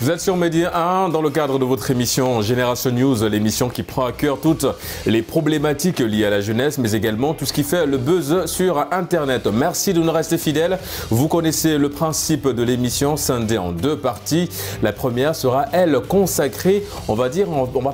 Vous êtes sur Média 1 dans le cadre de votre émission Génération News, l'émission qui prend à cœur toutes les problématiques liées à la jeunesse, mais également tout ce qui fait le buzz sur Internet. Merci de nous rester fidèles. Vous connaissez le principe de l'émission scindée en deux parties. La première sera, elle, consacrée, on va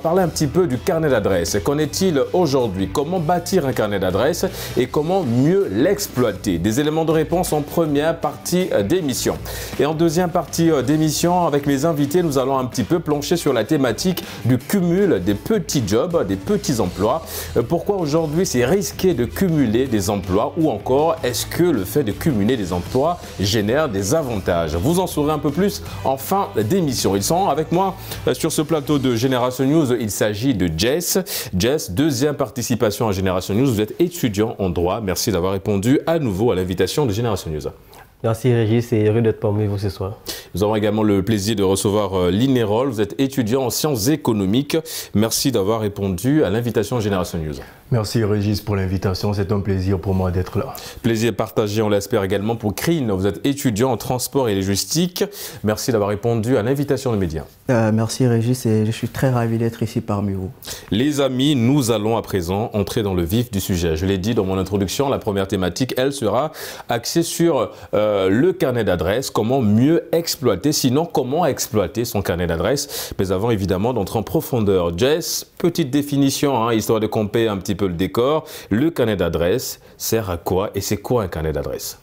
parler un petit peu du carnet d'adresse. Qu'en est-il aujourd'hui? Comment bâtir un carnet d'adresse et comment mieux l'exploiter? Des éléments de réponse en première partie d'émission. Et en deuxième partie d'émission, avec mes invités, nous allons un petit peu plancher sur la thématique du cumul des petits jobs, des petits emplois. Pourquoi aujourd'hui c'est risqué de cumuler des emplois, ou encore est-ce que le fait de cumuler des emplois génère des avantages? Vous en saurez un peu plus en fin d'émission. Ils sont avec moi sur ce plateau de Génération News. Il s'agit de Jess. Jess, deuxième participation à Génération News. Vous êtes étudiant en droit. Merci d'avoir répondu à nouveau à l'invitation de Génération News. Merci Régis, c'est heureux d'être parmi vous ce soir. Nous avons également le plaisir de recevoir Linerol. Vous êtes étudiant en sciences économiques. Merci d'avoir répondu à l'invitation de Génération News. Merci Régis pour l'invitation, c'est un plaisir pour moi d'être là. Plaisir partagé, on l'espère également pour Crine. Vous êtes étudiant en transport et logistique. Merci d'avoir répondu à l'invitation de Média. Merci Régis et je suis très ravi d'être ici parmi vous. Les amis, nous allons à présent entrer dans le vif du sujet. Je l'ai dit dans mon introduction, la première thématique, elle sera axée sur le carnet d'adresse, comment mieux exploiter, sinon comment exploiter son carnet d'adresse. Mais avant évidemment d'entrer en profondeur. Jess, petite définition, histoire de camper un petit peu le décor. Le carnet d'adresse sert à quoi et c'est quoi un carnet d'adresse?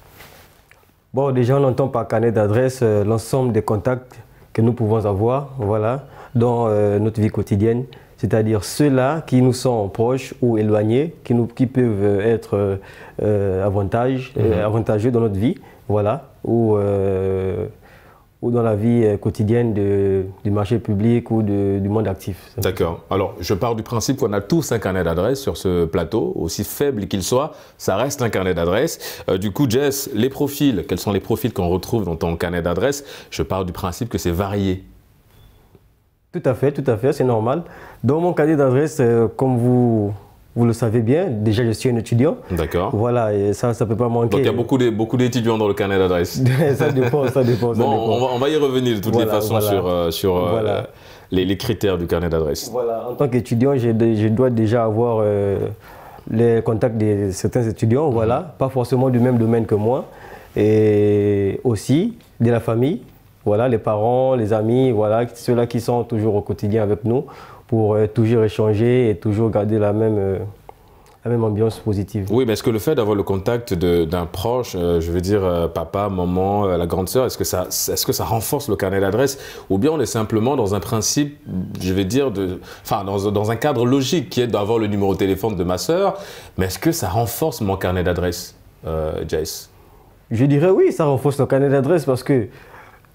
Bon, déjà on entend par carnet d'adresse l'ensemble des contacts que nous pouvons avoir, voilà, dans notre vie quotidienne, c'est-à-dire ceux-là qui nous sont proches ou éloignés, qui peuvent être avantageux dans notre vie, voilà, ou dans la vie quotidienne du marché public ou du monde actif. D'accord. Alors, je pars du principe qu'on a tous un carnet d'adresse sur ce plateau, aussi faible qu'il soit, ça reste un carnet d'adresse. Du coup, Jess, les profils, quels sont les profils qu'on retrouve dans ton carnet d'adresse? Je pars du principe que c'est varié. Tout à fait, c'est normal. Dans mon carnet d'adresse, comme vous le savez bien, déjà je suis un étudiant. D'accord. Voilà, et ça ne peut pas manquer. Donc il y a beaucoup d'étudiants dans le carnet d'adresse. Ça dépend. Bon, on va y revenir de toutes les façons sur les critères du carnet d'adresse. Voilà, en tant qu'étudiant, je dois déjà avoir les contacts de certains étudiants, voilà, pas forcément du même domaine que moi. Et aussi de la famille, voilà, les parents, les amis, voilà, ceux-là qui sont toujours au quotidien avec nous, pour toujours échanger et toujours garder la même ambiance positive. Oui, mais est-ce que le fait d'avoir le contact d'un proche, je veux dire papa, maman, la grande sœur, est-ce que ça renforce le carnet d'adresse, ou bien on est simplement dans un principe, je vais dire, dans un cadre logique qui est d'avoir le numéro de téléphone de ma sœur, mais est-ce que ça renforce mon carnet d'adresse, Jace? Je dirais oui, ça renforce le carnet d'adresse parce que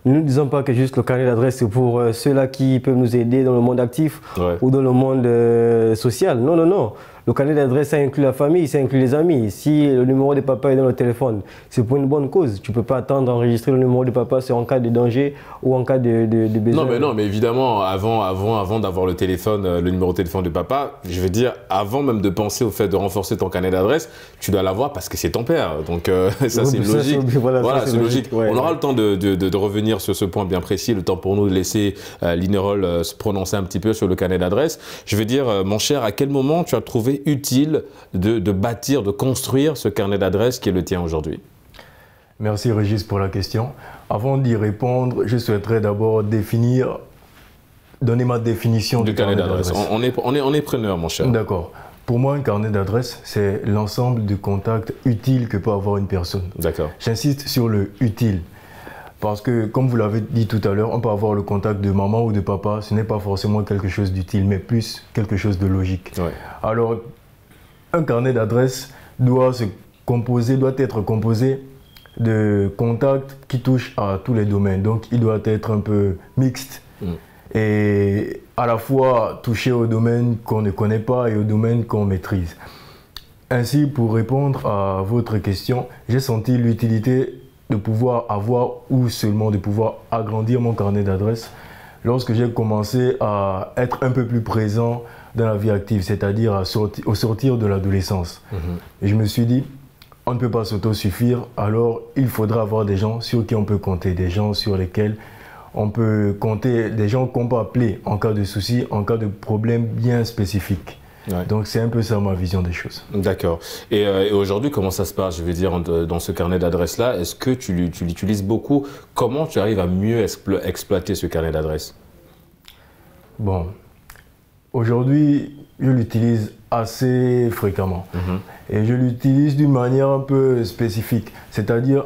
nous ne disons pas que juste le carnet d'adresse c'est pour ceux-là qui peuvent nous aider dans le monde actif ou dans le monde social. Non, non, non. Le carnet d'adresse, ça inclut la famille, ça inclut les amis. Si le numéro de papa est dans le téléphone, c'est pour une bonne cause. Tu ne peux pas attendre d'enregistrer le numéro de papa, c'est en cas de danger ou en cas de besoin. Non, mais évidemment, avant d'avoir le téléphone, le numéro de téléphone de papa, je veux dire, avant même de penser au fait de renforcer ton carnet d'adresse, tu dois l'avoir parce que c'est ton père. Donc ça, c'est logique. Voilà, c'est logique. Ouais, on aura le temps de revenir sur ce point bien précis, le temps pour nous de laisser Linerol se prononcer un petit peu sur le carnet d'adresse. Je veux dire, mon cher, à quel moment tu as trouvé utile de bâtir, de construire ce carnet d'adresse qui est le tien aujourd'hui? Merci Régis pour la question. Avant d'y répondre, je souhaiterais d'abord donner ma définition du carnet d'adresse. On est preneur, mon cher. D'accord. Pour moi, un carnet d'adresse, c'est l'ensemble de contacts utiles que peut avoir une personne. D'accord. J'insiste sur le utile. Parce que, comme vous l'avez dit tout à l'heure, on peut avoir le contact de maman ou de papa. Ce n'est pas forcément quelque chose d'utile, mais plus quelque chose de logique. Ouais. Alors, un carnet d'adresse doit être composé de contacts qui touchent à tous les domaines. Donc, il doit être un peu mixte et à la fois toucher aux domaines qu'on ne connaît pas et aux domaines qu'on maîtrise. Ainsi, pour répondre à votre question, j'ai senti l'utilité de pouvoir avoir ou seulement de pouvoir agrandir mon carnet d'adresse lorsque j'ai commencé à être un peu plus présent dans la vie active, c'est-à-dire au sortir de l'adolescence. Et je me suis dit, on ne peut pas s'autosuffire, alors il faudra avoir des gens sur qui on peut compter, des gens sur lesquels on peut compter des gens qu'on peut appeler en cas de souci, en cas de problème bien spécifique. Ouais. Donc c'est un peu ça ma vision des choses. D'accord. Et aujourd'hui, comment ça se passe? Je veux dire, dans ce carnet d'adresses-là, est-ce que tu l'utilises beaucoup? Comment tu arrives à mieux exploiter ce carnet d'adresses? Bon, aujourd'hui, je l'utilise assez fréquemment. Et je l'utilise d'une manière un peu spécifique. C'est-à-dire,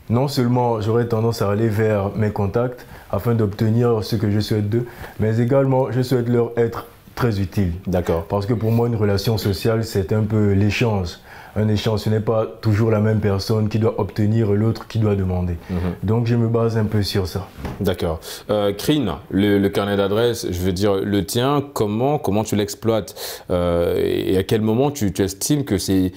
non seulement j'aurais tendance à aller vers mes contacts afin d'obtenir ce que je souhaite d'eux, mais également je souhaite leur être très utile. D'accord. Parce que pour moi, une relation sociale, c'est un peu l'échange. Un échange, ce n'est pas toujours la même personne qui doit obtenir, l'autre qui doit demander. Donc, je me base un peu sur ça. D'accord. Krine, le carnet d'adresses, je veux dire, le tien, comment tu l'exploites et à quel moment tu estimes que c'est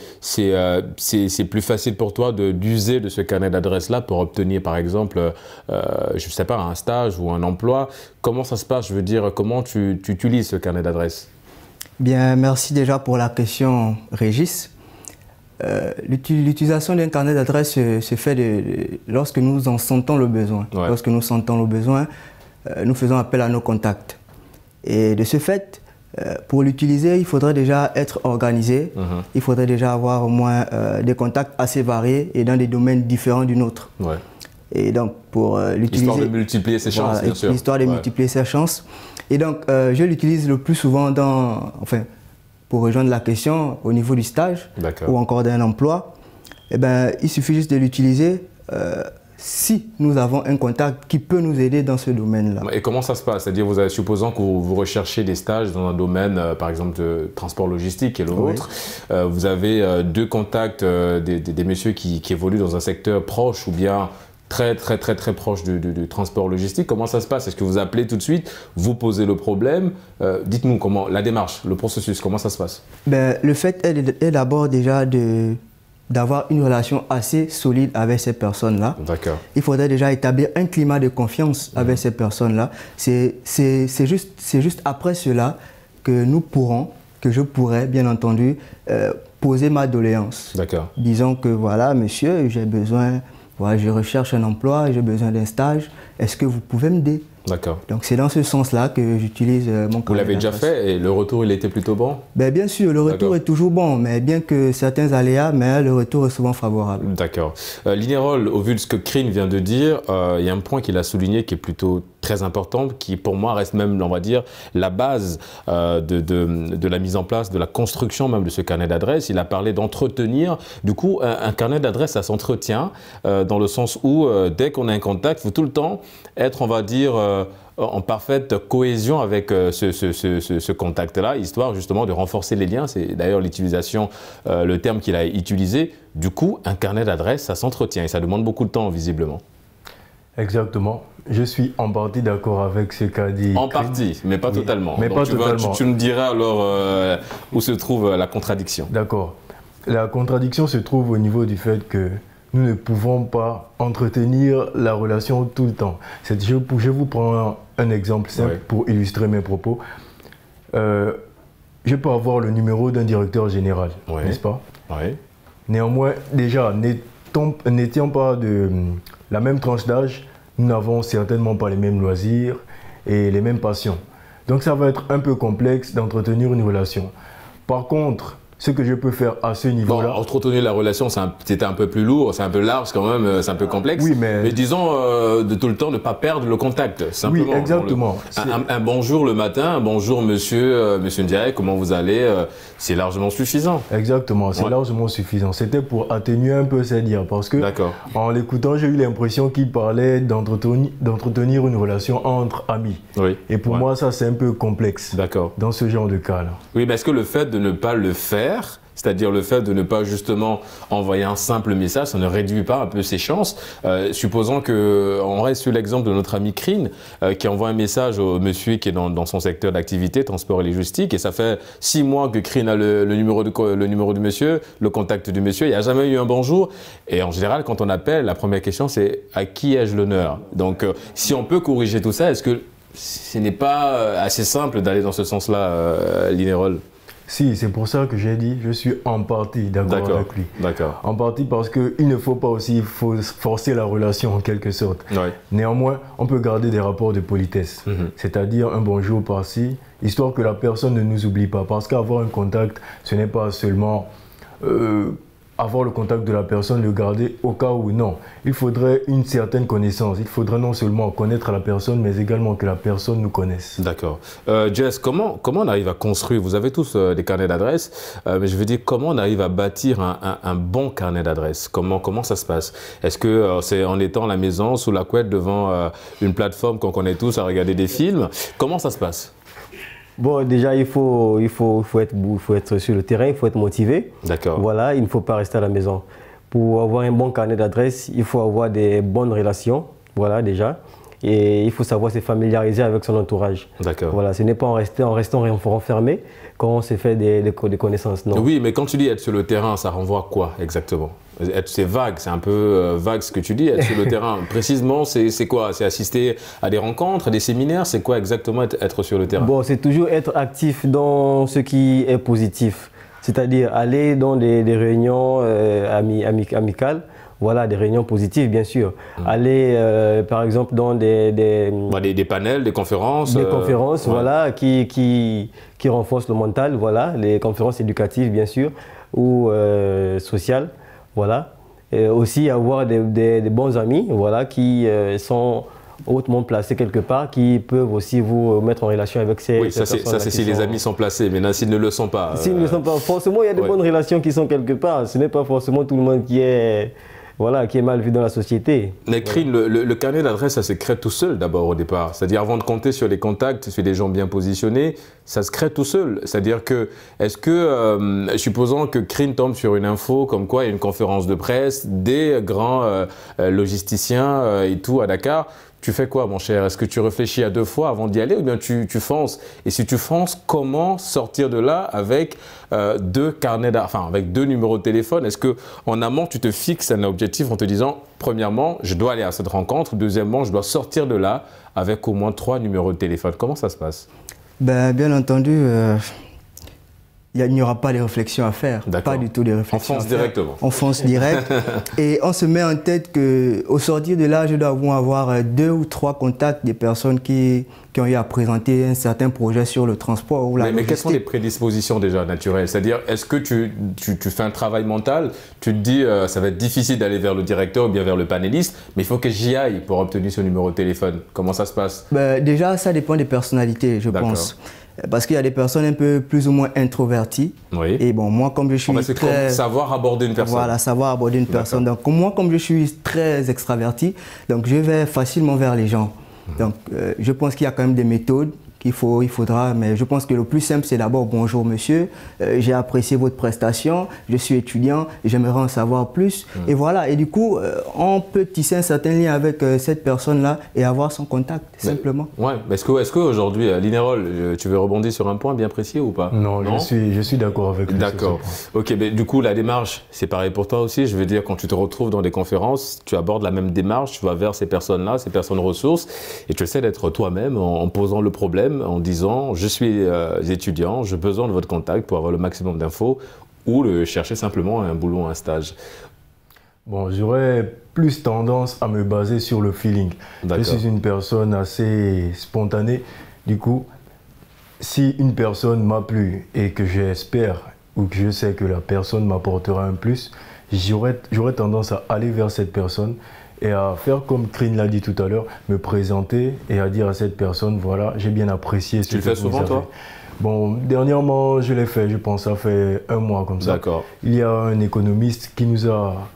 plus facile pour toi d'user de ce carnet d'adresses-là pour obtenir, par exemple, je ne sais pas, un stage ou un emploi? Comment ça se passe? Je veux dire, comment tu utilises ce carnet d'adresses? Bien, merci déjà pour la question, Régis. L'utilisation d'un carnet d'adresses se fait lorsque nous en sentons le besoin. Ouais. Lorsque nous sentons le besoin, nous faisons appel à nos contacts. Et de ce fait, pour l'utiliser, il faudrait déjà être organisé. Il faudrait déjà avoir au moins des contacts assez variés et dans des domaines différents du nôtre. Ouais. Et donc, pour l'utiliser... Histoire de multiplier ses chances, voilà, bien sûr. Histoire de multiplier ses chances. Et donc, je l'utilise le plus souvent pour rejoindre la question, au niveau du stage ou encore d'un emploi, eh ben, il suffit juste de l'utiliser si nous avons un contact qui peut nous aider dans ce domaine-là. Et comment ça se passe? C'est-à-dire, supposons que vous recherchez des stages dans un domaine, par exemple, de transport logistique et le vôtre. Vous avez deux contacts, des messieurs qui évoluent dans un secteur proche ou bien très proche du transport logistique. Comment ça se passe? Est-ce que vous appelez tout de suite, vous posez le problème? Dites-nous comment, la démarche, le processus, comment ça se passe? Ben, le fait est d'abord déjà d'avoir une relation assez solide avec ces personnes-là. D'accord. Il faudrait déjà établir un climat de confiance avec ces personnes-là. C'est juste après cela que je pourrais, bien entendu, poser ma doléance. D'accord. Disons que voilà, monsieur, j'ai besoin... Voilà, je recherche un emploi, j'ai besoin d'un stage. Est-ce que vous pouvez m'aider? D'accord. Donc c'est dans ce sens-là que j'utilise mon carnet. Vous l'avez déjà fait et le retour, il était plutôt bon? Ben, bien sûr, le retour est toujours bon, mais bien que certains aléas, mais le retour est souvent favorable. D'accord. Linerol, au vu de ce que Krine vient de dire, il y a un point qu'il a souligné qui est plutôt très important, qui pour moi reste même, on va dire, la base de la mise en place, de la construction même de ce carnet d'adresses. Il a parlé d'entretenir. Du coup, un carnet d'adresses, ça s'entretient dans le sens où, dès qu'on a un contact, il faut tout le temps être, on va dire, en parfaite cohésion avec ce contact-là, histoire justement de renforcer les liens. C'est d'ailleurs l'utilisation, le terme qu'il a utilisé. Du coup, un carnet d'adresses, ça s'entretient et ça demande beaucoup de temps, visiblement. Exactement. Je suis en partie d'accord avec ce qu'a dit. En partie, mais pas totalement. Mais pas totalement. Tu me diras alors où se trouve la contradiction. D'accord. La contradiction se trouve au niveau du fait que nous ne pouvons pas entretenir la relation tout le temps. Je vous prends un exemple simple pour illustrer mes propos. Je peux avoir le numéro d'un directeur général, n'est-ce pas? Oui. Néanmoins, déjà, n'étant pas de la même tranche d'âge, nous n'avons certainement pas les mêmes loisirs et les mêmes passions. Donc ça va être un peu complexe d'entretenir une relation. Par contre, ce que je peux faire à ce niveau-là... Bon, entretenir la relation, c'était un peu plus lourd, c'est un peu large quand même, c'est un peu complexe. Oui, mais disons, de tout le temps, ne pas perdre le contact, simplement. Oui, exactement. Un bonjour le matin, un bonjour monsieur Ndiaye, comment vous allez, c'est largement suffisant. Exactement, c'est largement suffisant. C'était pour atténuer un peu ces dires, parce que en l'écoutant, j'ai eu l'impression qu'il parlait d'entretenir une relation entre amis. Oui. Et pour moi, ça, c'est un peu complexe dans ce genre de cas-là. Oui, mais est-ce que le fait de ne pas le faire, c'est-à-dire le fait de ne pas justement envoyer un simple message, ça ne réduit pas un peu ses chances? Supposons qu'on reste sur l'exemple de notre ami Krine qui envoie un message au monsieur qui est dans son secteur d'activité, transport et logistique, et ça fait 6 mois que Krine a le numéro du monsieur, le contact du monsieur, il n'y a jamais eu un bonjour. Et en général, quand on appelle, la première question c'est « à qui ai-je l'honneur ?» Donc si on peut corriger tout ça, est-ce que ce n'est pas assez simple d'aller dans ce sens-là, Linerol? Si, c'est pour ça que j'ai dit, je suis en partie d'accord avec lui. D'accord. En partie parce qu'il ne faut pas aussi forcer la relation en quelque sorte. Ouais. Néanmoins, on peut garder des rapports de politesse, c'est-à-dire un bonjour par-ci, histoire que la personne ne nous oublie pas. Parce qu'avoir un contact, ce n'est pas seulement avoir le contact de la personne, le garder au cas où non. Il faudrait une certaine connaissance. Il faudrait non seulement connaître la personne, mais également que la personne nous connaisse. D'accord. Jess, comment on arrive à construire, vous avez tous des carnets d'adresses, mais je veux dire, comment on arrive à bâtir un bon carnet d'adresses? Comment ça se passe? Est-ce que c'est en étant à la maison, sous la couette, devant une plateforme qu'on connaît tous, à regarder des films? Comment ça se passe? Bon, déjà, il faut être sur le terrain, il faut être motivé. D'accord. Voilà, il ne faut pas rester à la maison. Pour avoir un bon carnet d'adresses, il faut avoir des bonnes relations, voilà, déjà. Et il faut savoir se familiariser avec son entourage. D'accord. Voilà, ce n'est pas en restant renfermé qu'on se fait des connaissances, non. Oui, mais quand tu dis être sur le terrain, ça renvoie à quoi exactement? C'est vague, c'est un peu vague ce que tu dis, être sur le terrain. Précisément, c'est quoi? C'est assister à des rencontres, à des séminaires? C'est quoi exactement être sur le terrain? Bon, c'est toujours être actif dans ce qui est positif. C'est-à-dire aller dans des réunions amicales. Voilà, des réunions positives, bien sûr. Aller, par exemple, dans des panels, des conférences. Des conférences, voilà, qui renforcent le mental, voilà. Les conférences éducatives, bien sûr, ou sociales, voilà. Et aussi avoir des bons amis, voilà, qui sont hautement placés quelque part, qui peuvent aussi vous mettre en relation avec ces personnes. Oui, ça c'est si les amis sont placés, mais s'ils ne le sont pas. S'ils ne le sont pas, forcément, il y a de bonnes relations qui sont quelque part. Ce n'est pas forcément tout le monde qui est mal vu dans la société. Mais Crin, le carnet d'adresse, ça se crée tout seul d'abord au départ. C'est-à-dire avant de compter sur les contacts, sur des gens bien positionnés, ça se crée tout seul. C'est-à-dire que, supposons que Crin tombe sur une info comme quoi il y a une conférence de presse, des grands logisticiens et tout à Dakar, tu fais quoi, mon cher? Est-ce que tu réfléchis à 2 fois avant d'y aller ou bien tu fonces? Et si tu fonces, comment sortir de là avec 2 carnets avec 2 numéros de téléphone? Est-ce qu'en amont, tu te fixes un objectif en te disant, premièrement, je dois aller à cette rencontre, deuxièmement, je dois sortir de là avec au moins 3 numéros de téléphone? Comment ça se passe? Bien entendu, il n'y aura pas de réflexion à faire, pas du tout de réflexion. On fonce directement. On fonce direct et on se met en tête qu'au sortir de là, je dois avoir 2 ou 3 contacts des personnes qui ont eu à présenter un certain projet sur le transport ou la logistique. Mais quelles sont les prédispositions déjà naturelles? C'est-à-dire, est-ce que tu fais un travail mental, tu te dis ça va être difficile d'aller vers le directeur ou bien vers le panéliste, mais il faut que j'y aille pour obtenir ce numéro de téléphone. Comment ça se passe? Déjà, ça dépend des personnalités, je pense. Parce qu'il y a des personnes un peu plus ou moins introverties. Oui. Et bon, moi, comme je suis c'est comme savoir aborder une personne. Voilà, savoir aborder une personne. Donc, moi, comme je suis très extraverti, donc je vais facilement vers les gens. Donc, je pense qu'il y a quand même des méthodes il faudra, mais je pense que le plus simple, c'est d'abord bonjour monsieur, j'ai apprécié votre prestation, je suis étudiant, j'aimerais en savoir plus. Et voilà, et du coup, on peut tisser un certain lien avec cette personne-là et avoir son contact, simplement. Ouais, mais est-ce qu'aujourd'hui, Linérol, tu veux rebondir sur un point bien précis ou pas? Non, je suis d'accord avec lui. D'accord. Ok, mais du coup, la démarche, c'est pareil pour toi aussi. Je veux dire, quand tu te retrouves dans des conférences, tu abordes la même démarche, tu vas vers ces personnes-là, ces personnes ressources, et tu essaies d'être toi-même en posant le problème, en disant je suis étudiant, j'ai besoin de votre contact pour avoir le maximum d'infos ou chercher simplement un boulot, un stage. Bon, j'aurais plus tendance à me baser sur le feeling. Je suis une personne assez spontanée. Du coup, si une personne m'a plu et que j'espère ou que je sais que la personne m'apportera un plus, j'aurais tendance à aller vers cette personne et à faire comme Crin l'a dit tout à l'heure, me présenter et à dire à cette personne, voilà, j'ai bien apprécié ce que vous avez. Tu le fais souvent, toi? Bon, dernièrement, je l'ai fait, je pense, ça fait 1 mois comme ça. D'accord. Il y a un économiste qui nous a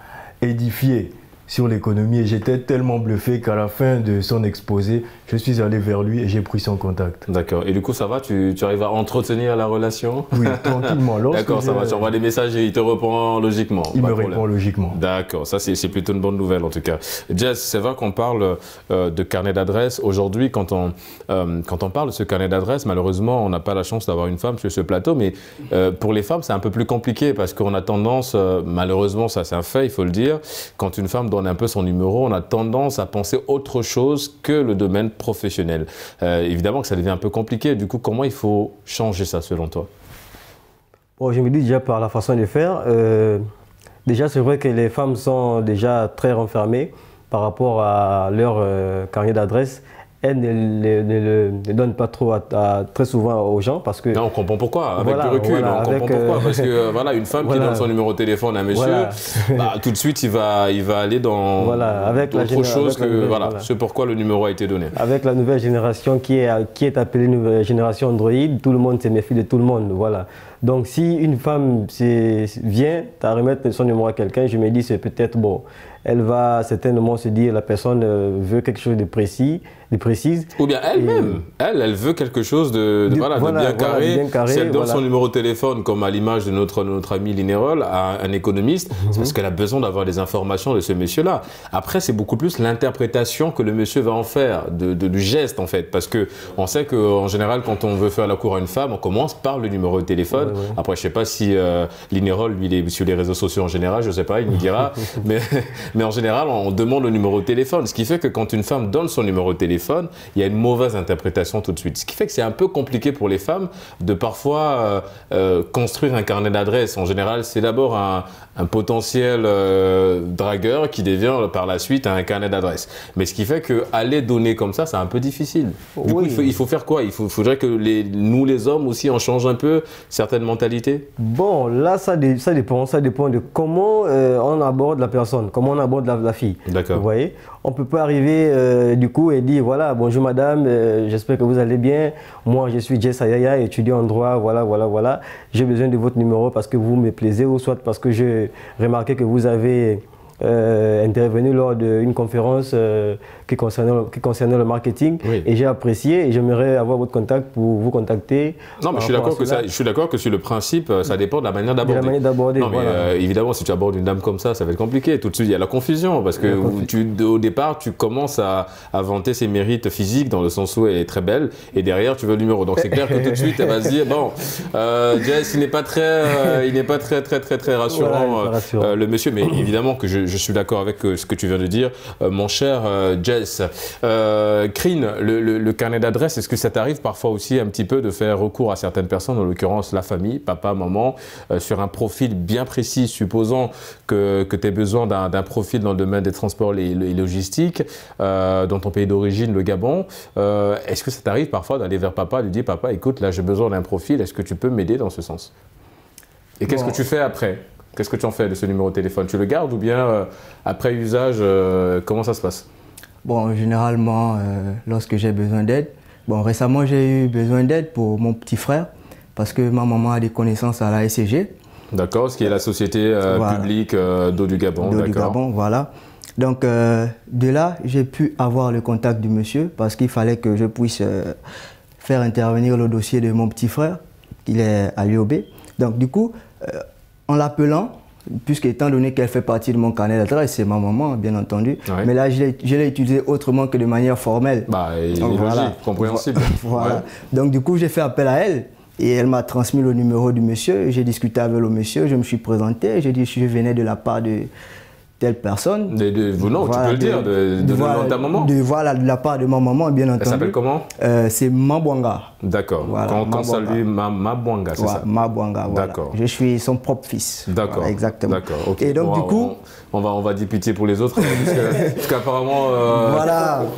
édifié sur l'économie et j'étais tellement bluffé qu'à la fin de son exposé, je suis allé vers lui et j'ai pris son contact. D'accord. Et du coup, ça va? Tu arrives à entretenir la relation? Oui, tranquillement. D'accord, ça va. Tu envoies des messages et il te répond logiquement? Il me répond logiquement. D'accord. Ça, c'est plutôt une bonne nouvelle en tout cas. Jess, c'est vrai qu'on parle de carnet d'adresse. Aujourd'hui, quand on parle de ce carnet d'adresse, malheureusement, on n'a pas la chance d'avoir une femme sur ce plateau. Mais pour les femmes, c'est un peu plus compliqué parce qu'on a tendance, malheureusement, ça c'est un fait, il faut le dire, quand une femme donne un peu son numéro, on a tendance à penser autre chose que le domaine professionnel. Évidemment que ça devient un peu compliqué. Du coup, comment il faut changer ça selon toi? Bon, je me dis déjà par la façon de faire. Déjà, c'est vrai que les femmes sont déjà très renfermées par rapport à leur carnet d'adresse. Elles ne donnent pas trop très souvent aux gens parce que... Non, on comprend pourquoi, avec du recul, on comprend pourquoi. Parce que voilà, une femme qui donne son numéro de téléphone à un monsieur, tout de suite il va aller dans autre chose que ce pourquoi le numéro a été donné. Avec la nouvelle génération qui est appelée nouvelle génération Android, tout le monde se méfie de tout le monde. Voilà. Donc si une femme vient à remettre son numéro à quelqu'un, je me dis c'est peut-être bon. Elle va certainement se dire la personne veut quelque chose de précis, de précise. Ou bien elle-même, elle veut quelque chose de bien carré. Si elle donne son numéro de téléphone, comme à l'image de notre ami Linerol, à un économiste, c'est parce qu'elle a besoin d'avoir des informations de ce monsieur-là. Après, c'est beaucoup plus l'interprétation que le monsieur va en faire, du geste en fait. Parce qu'on sait qu'en général, quand on veut faire la cour à une femme, on commence par le numéro de téléphone. Après, je ne sais pas si Linerol, lui, il est sur les réseaux sociaux en général, je ne sais pas, il nous dira. Mais en général, on demande le numéro de téléphone. Ce qui fait que quand une femme donne son numéro de téléphone, il y a une mauvaise interprétation tout de suite. Ce qui fait que c'est un peu compliqué pour les femmes de parfois construire un carnet d'adresses. En général, c'est d'abord un potentiel dragueur qui devient par la suite un carnet d'adresses. Mais ce qui fait qu'aller donner comme ça, c'est un peu difficile. Du coup, il faut faire quoi? Il faudrait que nous, les hommes aussi, on change un peu certaines mentalités? Bon, là, ça dépend de comment on aborde la personne, comment on aborde la fille. D'accord. Vous voyez, on ne peut pas arriver du coup et dire voilà, bonjour madame, j'espère que vous allez bien. Moi, je suis Jess Ayaya, étudiant en droit, voilà. J'ai besoin de votre numéro parce que vous me plaisez ou soit parce que j'ai remarqué que vous avez intervenu lors d'une conférence qui concernait le marketing et j'ai apprécié et j'aimerais avoir votre contact pour vous contacter. Non, mais je suis d'accord que sur le principe, ça dépend de la manière d'aborder. Non, mais évidemment, si tu abordes une dame comme ça va être compliqué. Tout de suite, il y a la confusion parce que au départ, tu commences à vanter ses mérites physiques dans le sens où elle est très belle et derrière, tu veux le numéro. Donc, c'est clair que tout de suite, elle va se dire bon, Jess, il n'est pas très rassurant, le monsieur, mais évidemment que je suis d'accord avec ce que tu viens de dire, mon cher Jess. Crine, le carnet d'adresse, est-ce que ça t'arrive parfois aussi un petit peu de faire recours à certaines personnes, en l'occurrence la famille, papa, maman, sur un profil bien précis, supposons que tu aies besoin d'un profil dans le domaine des transports et logistiques, dans ton pays d'origine, le Gabon. Est-ce que ça t'arrive parfois d'aller vers papa et lui dire papa, écoute, là j'ai besoin d'un profil, est-ce que tu peux m'aider dans ce sens? Et qu'est-ce que tu fais après? Qu'est-ce que tu en fais de ce numéro de téléphone? Tu le gardes ou bien après usage, comment ça se passe? Bon, généralement, lorsque j'ai besoin d'aide, récemment j'ai eu besoin d'aide pour mon petit frère parce que ma maman a des connaissances à la SCG. D'accord, ce qui est la société publique d'eau du Gabon. D'eau du Gabon, voilà. Donc de là, j'ai pu avoir le contact du monsieur parce qu'il fallait que je puisse faire intervenir le dossier de mon petit frère. Il est à l'UOB. Donc du coup, en l'appelant, puisque étant donné qu'elle fait partie de mon carnet d'adresse, c'est ma maman, bien entendu. Ouais. Mais là, je l'ai utilisé autrement que de manière formelle. Il est logique, compréhensible. Voilà. Ouais. Donc du coup, j'ai fait appel à elle et elle m'a transmis le numéro du monsieur. J'ai discuté avec le monsieur, je me suis présenté, j'ai dit que je venais de la part de telle personne. Non, tu peux le dire, de ta maman. De la part de ma maman, bien entendu. Elle s'appelle comment? C'est Mabwanga. D'accord. Voilà, quand ça lui, Mabwanga, c'est ça? Mabwanga, voilà. D'accord. Je suis son propre fils. D'accord. Voilà, exactement. D'accord, ok. Et donc, du coup... On va dire pitié pour les autres, parce qu'apparemment...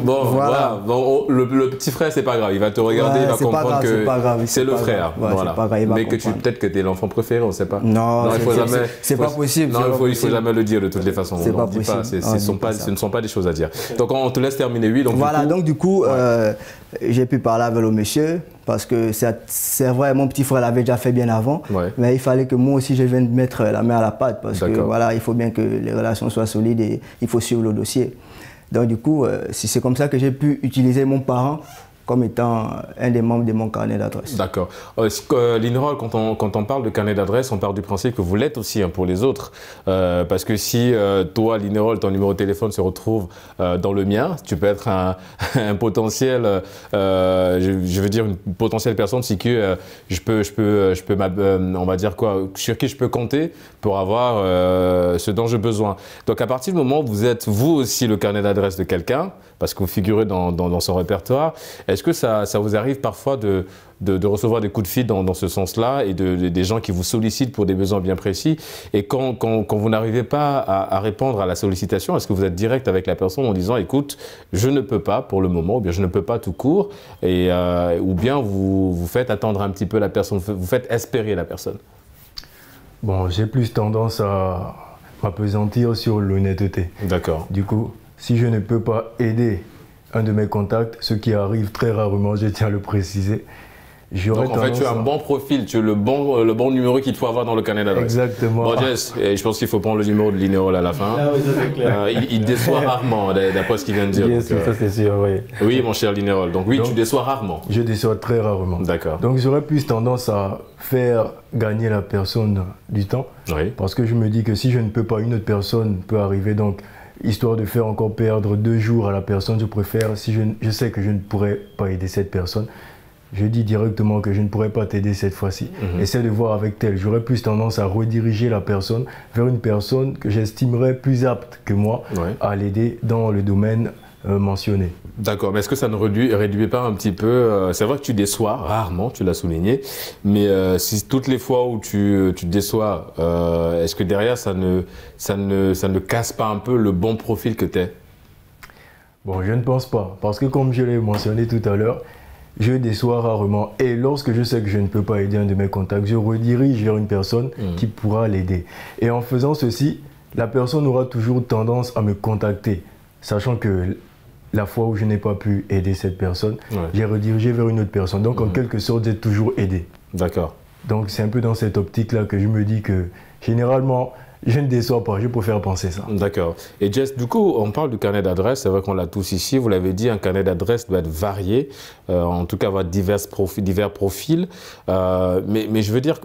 voilà. Le petit frère, c'est pas grave. Il va te regarder, il va comprendre que c'est le frère. Voilà. Mais peut-être que tu es l'enfant préféré, on ne sait pas. Non, c'est pas possible. Non, il ne faut jamais le dire de toutes les façons. C'est pas possible. Ce ne sont pas des choses à dire. Donc on te laisse terminer, oui. Voilà, donc du coup, j'ai pu parler avec le monsieur parce que c'est vrai, mon petit frère l'avait déjà fait bien avant, mais il fallait que moi aussi je vienne mettre la main à la pâte parce que voilà, il faut bien que les relations soient solides et il faut suivre le dossier. Donc du coup, c'est comme ça que j'ai pu utiliser mon parent comme étant un des membres de mon carnet d'adresse. D'accord. Linerol, quand on parle de carnet d'adresse, on part du principe que vous l'êtes aussi pour les autres. Parce que si toi, Linerol, ton numéro de téléphone se retrouve dans le mien, tu peux être un potentiel, je veux dire une potentielle personne sur qui on va dire quoi, sur qui je peux compter pour avoir ce dont j'ai besoin. Donc à partir du moment où vous êtes vous aussi le carnet d'adresse de quelqu'un, parce que vous figurez dans son répertoire, Est-ce que ça vous arrive parfois de recevoir des coups de fil dans ce sens-là et des gens qui vous sollicitent pour des besoins bien précis? Et quand vous n'arrivez pas à répondre à la sollicitation, est-ce que vous êtes direct avec la personne en disant écoute, je ne peux pas pour le moment, ou bien je ne peux pas tout court, ou bien vous faites attendre un petit peu la personne, vous faites espérer la personne? Bon, j'ai plus tendance à m'appesantir sur l'honnêteté. D'accord. Du coup, si je ne peux pas aider un de mes contacts, ce qui arrive très rarement, je tiens à le préciser. Donc en fait, tu as un bon profil, tu as le bon numéro qu'il faut avoir dans le carnet d'adresse. Exactement. Bon, Jess, je pense qu'il faut prendre le numéro de Linerol à la fin. Ah oui, ça c'est clair. Il déçoit rarement, d'après ce qu'il vient de dire. Bien sûr, ça c'est sûr, oui. Oui, mon cher Linerol. Donc oui, tu déçois rarement. Je déçois très rarement. D'accord. Donc j'aurais plus tendance à faire gagner la personne du temps. Oui. Parce que je me dis que si je ne peux pas, une autre personne peut arriver. Donc, histoire de faire encore perdre 2 jours à la personne, je préfère, si je sais que je ne pourrais pas aider cette personne, je dis directement que je ne pourrais pas t'aider cette fois-ci. Essaie de voir avec tel. J'aurais plus tendance à rediriger la personne vers une personne que j'estimerais plus apte que moi à l'aider dans le domaine mentionné. D'accord, mais est-ce que ça ne réduit pas un petit peu c'est vrai que tu déçois rarement, tu l'as souligné, mais si toutes les fois où tu déçois, est-ce que derrière ça ne casse pas un peu le bon profil que tu es? Bon, je ne pense pas, parce que comme je l'ai mentionné tout à l'heure, je déçois rarement. Et lorsque je sais que je ne peux pas aider un de mes contacts, je redirige vers une personne qui pourra l'aider. Et en faisant ceci, la personne aura toujours tendance à me contacter, sachant que la fois où je n'ai pas pu aider cette personne, j'ai redirigé vers une autre personne. Donc en quelque sorte, j'ai toujours aidé. D'accord. Donc c'est un peu dans cette optique-là que je me dis que généralement, je ne déçois pas, je préfère penser ça. D'accord. Et Jess, du coup, on parle du carnet d'adresse, c'est vrai qu'on l'a tous ici, vous l'avez dit, un carnet d'adresse doit être varié, en tout cas avoir divers profils, mais je veux dire,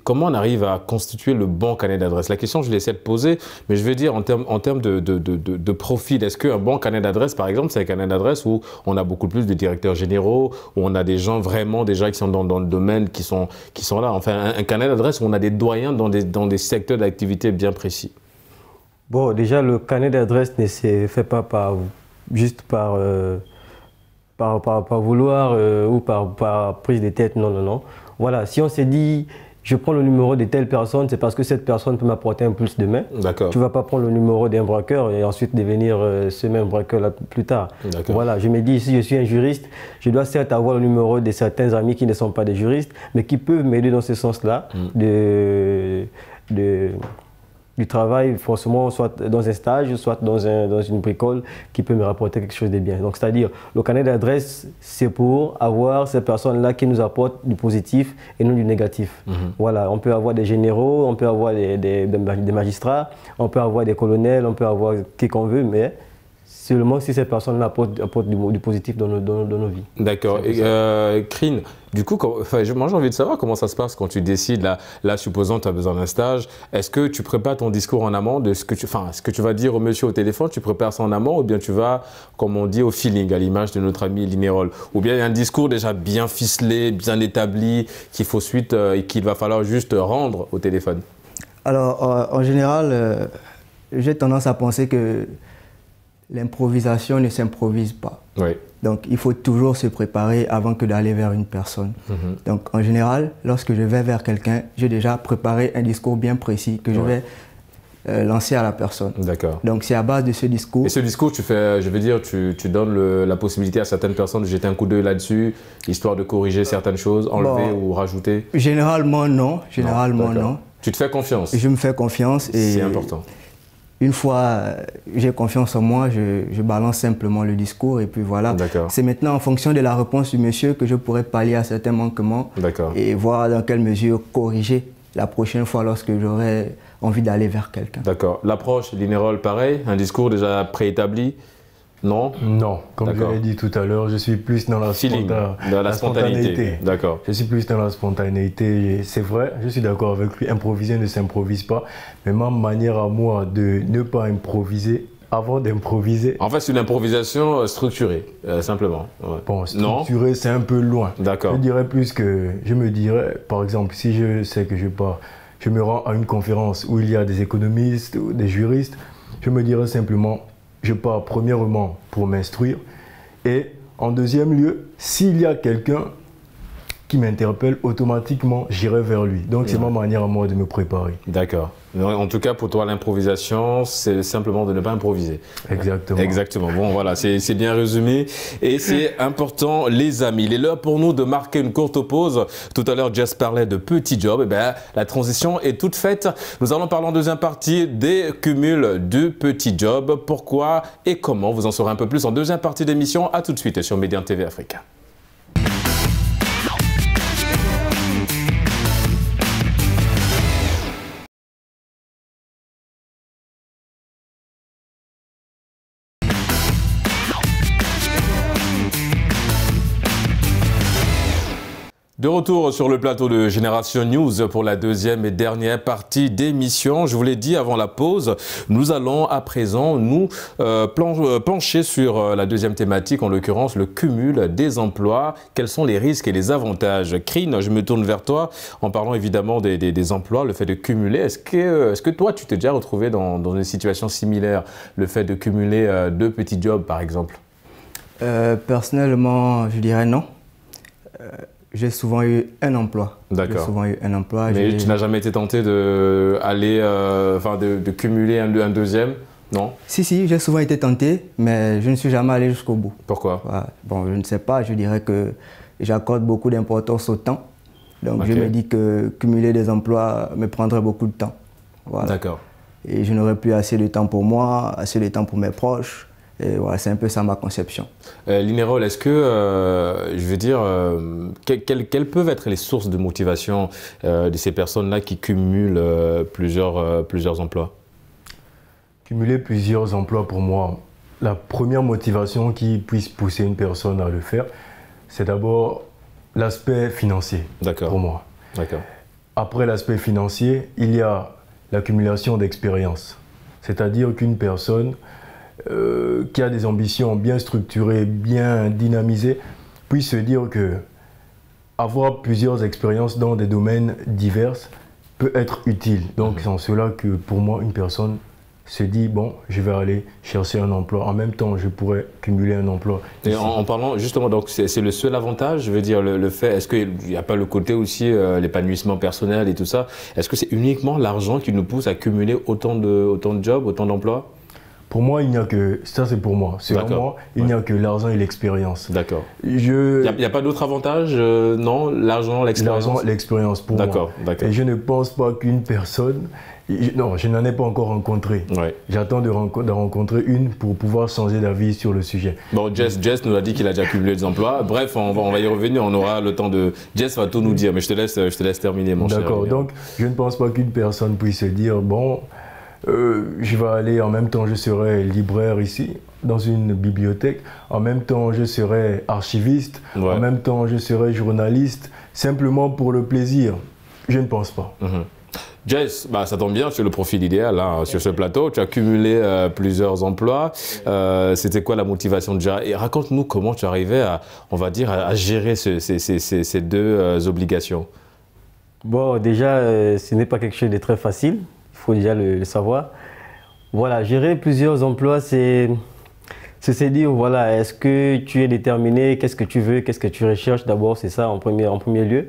comment on arrive à constituer le bon carnet d'adresse? La question, je l'essaie de poser, mais je veux dire, en termes de profil, est-ce qu'un bon carnet d'adresse, par exemple, c'est un carnet d'adresse où on a beaucoup plus de directeurs généraux, où on a des gens vraiment déjà qui sont dans le domaine, qui sont là, enfin, un carnet d'adresse où on a des doyens dans des secteurs d'activité bien précis? Bon, déjà, le carnet d'adresse ne se fait pas juste par vouloir ou par prise de tête, non, non, non. Voilà, si on s'est dit, je prends le numéro de telle personne, c'est parce que cette personne peut m'apporter un plus demain. D'accord. Tu ne vas pas prendre le numéro d'un braqueur et ensuite devenir ce même braqueur là, plus tard. Voilà, je me dis, si je suis un juriste, je dois certes avoir le numéro de certains amis qui ne sont pas des juristes, mais qui peuvent m'aider dans ce sens-là du travail, forcément, soit dans un stage, soit dans une bricole qui peut me rapporter quelque chose de bien. Donc, c'est-à-dire, le carnet d'adresse, c'est pour avoir ces personnes-là qui nous apportent du positif et non du négatif. Voilà, on peut avoir des généraux, on peut avoir des magistrats, on peut avoir des colonels, on peut avoir qui qu'on veut, mais seulement si ces personnes-là apportent du positif dans nos vies. D'accord. Crine, du coup, moi j'ai envie de savoir comment ça se passe quand tu décides, là supposons tu as besoin d'un stage, est-ce que tu prépares ton discours en amont de ce que tu vas dire au monsieur au téléphone, tu prépares ça en amont ou bien tu vas, comme on dit, au feeling, à l'image de notre ami Linerol, ou bien il y a un discours déjà bien ficelé, bien établi, qu'il faut suite et qu'il va falloir juste rendre au téléphone? Alors, en général, j'ai tendance à penser que l'improvisation ne s'improvise pas. Oui. Donc, il faut toujours se préparer avant que d'aller vers une personne. Donc, en général, lorsque je vais vers quelqu'un, j'ai déjà préparé un discours bien précis que je vais lancer à la personne. D'accord. Donc, c'est à base de ce discours. Et ce discours, tu fais, je veux dire, tu donnes la possibilité à certaines personnes de jeter un coup d'œil là-dessus, histoire de corriger certaines choses, enlever ou rajouter? Généralement, non. Généralement, non. Tu te fais confiance? Je me fais confiance. C'est important. Une fois j'ai confiance en moi, je balance simplement le discours et puis voilà. C'est maintenant en fonction de la réponse du monsieur que je pourrais pallier à certains manquements et voir dans quelle mesure corriger la prochaine fois lorsque j'aurai envie d'aller vers quelqu'un. D'accord. L'approche, Linerol, pareil, un discours déjà préétabli? Non? Non, comme je l'ai dit tout à l'heure, je suis plus dans la spontanéité. D'accord. Je suis plus dans la spontanéité. C'est vrai, je suis d'accord avec lui, improviser ne s'improvise pas. Mais ma manière à moi de ne pas improviser avant d'improviser. En fait, c'est une improvisation structurée, simplement. Ouais. Bon, structurée, c'est un peu loin. D'accord. Je dirais plus que, je me dirais, par exemple, si je sais que je me rends à une conférence où il y a des économistes ou des juristes, je me dirais simplement, je pars premièrement pour m'instruire et En deuxième lieu, s'il y a quelqu'un qui m'interpelle, automatiquement, j'irai vers lui. Donc, c'est ma manière à moi de me préparer. D'accord. En tout cas, pour toi, l'improvisation, c'est simplement de ne pas improviser. Exactement. Exactement. Bon, voilà, c'est bien résumé. Et c'est important, les amis. Il est l'heure pour nous de marquer une courte pause. Tout à l'heure, Jess parlait de petits jobs. Eh bien, la transition est toute faite. Nous allons parler en deuxième partie des cumuls de petits jobs. Pourquoi et comment? Vous en saurez un peu plus en deuxième partie d'émission. À tout de suite sur Médian TV Africa. De retour sur le plateau de Génération News pour la deuxième et dernière partie d'émission. Je vous l'ai dit avant la pause, nous allons à présent nous plancher sur la deuxième thématique, en l'occurrence le cumul des emplois. Quels sont les risques et les avantages? Krine, je me tourne vers toi en parlant évidemment des emplois, le fait de cumuler. Est-ce que toi, tu t'es déjà retrouvé dans une situation similaire, le fait de cumuler deux petits jobs par exemple? Personnellement, je dirais non. J'ai souvent eu un emploi. D'accord. J'ai souvent eu un emploi. Mais tu n'as jamais été tenté de cumuler un deuxième, non? Si, j'ai souvent été tenté, mais je ne suis jamais allé jusqu'au bout. Pourquoi? Bon, je ne sais pas, je dirais que j'accorde beaucoup d'importance au temps. Donc je me dis que cumuler des emplois me prendrait beaucoup de temps. Voilà. D'accord. Et je n'aurais plus assez de temps pour moi, assez de temps pour mes proches. Et voilà, c'est un peu ça ma conception. Linerol, est-ce que, quelles peuvent être les sources de motivation de ces personnes-là qui cumulent plusieurs emplois? Cumuler plusieurs emplois, pour moi, la première motivation qui puisse pousser une personne à le faire, c'est d'abord l'aspect financier, pour moi. Après l'aspect financier, il y a l'accumulation d'expérience. C'est-à-dire qu'une personne qui a des ambitions bien structurées, bien dynamisées, puisse se dire que avoir plusieurs expériences dans des domaines divers peut être utile. Donc c'est en cela que pour moi, une personne se dit, bon, je vais aller chercher un emploi. En même temps, je pourrais cumuler un emploi. Et en parlant, justement, donc c'est le seul avantage, je veux dire, le fait, est-ce qu'il n'y a pas le côté aussi, l'épanouissement personnel et tout ça? Est-ce que c'est uniquement l'argent qui nous pousse à cumuler autant de jobs, autant d'emplois? Pour moi, il n'y a que... Ça, c'est pour moi. Selon moi, il n'y a que l'argent et l'expérience. D'accord. Il n'y a pas d'autre avantage, non? L'argent, l'expérience? L'argent, l'expérience pour moi. D'accord. Et je ne pense pas qu'une personne... Non, je n'en ai pas encore rencontré. J'attends d'en rencontrer une pour pouvoir changer d'avis sur le sujet. Bon, Jess nous a dit qu'il a déjà cumulé des emplois. Bref, on va y revenir. On aura le temps de... Jess va tout nous dire, mais je te laisse terminer, mon cher. D'accord. Donc, je ne pense pas qu'une personne puisse se dire, bon... je vais aller, en même temps je serai libraire ici, dans une bibliothèque, en même temps je serai archiviste, en même temps je serai journaliste, simplement pour le plaisir. Je ne pense pas. Jess, ça tombe bien, tu es le profil idéal sur ce plateau, tu as cumulé plusieurs emplois. C'était quoi la motivation de gérer? Et raconte-nous comment tu arrivais à gérer ces deux obligations. Bon, déjà, ce n'est pas quelque chose de très facile. Il faut déjà le savoir. Voilà, gérer plusieurs emplois, c'est se dire, voilà, est-ce que tu es déterminé, qu'est-ce que tu veux, qu'est-ce que tu recherches d'abord, c'est ça en premier lieu.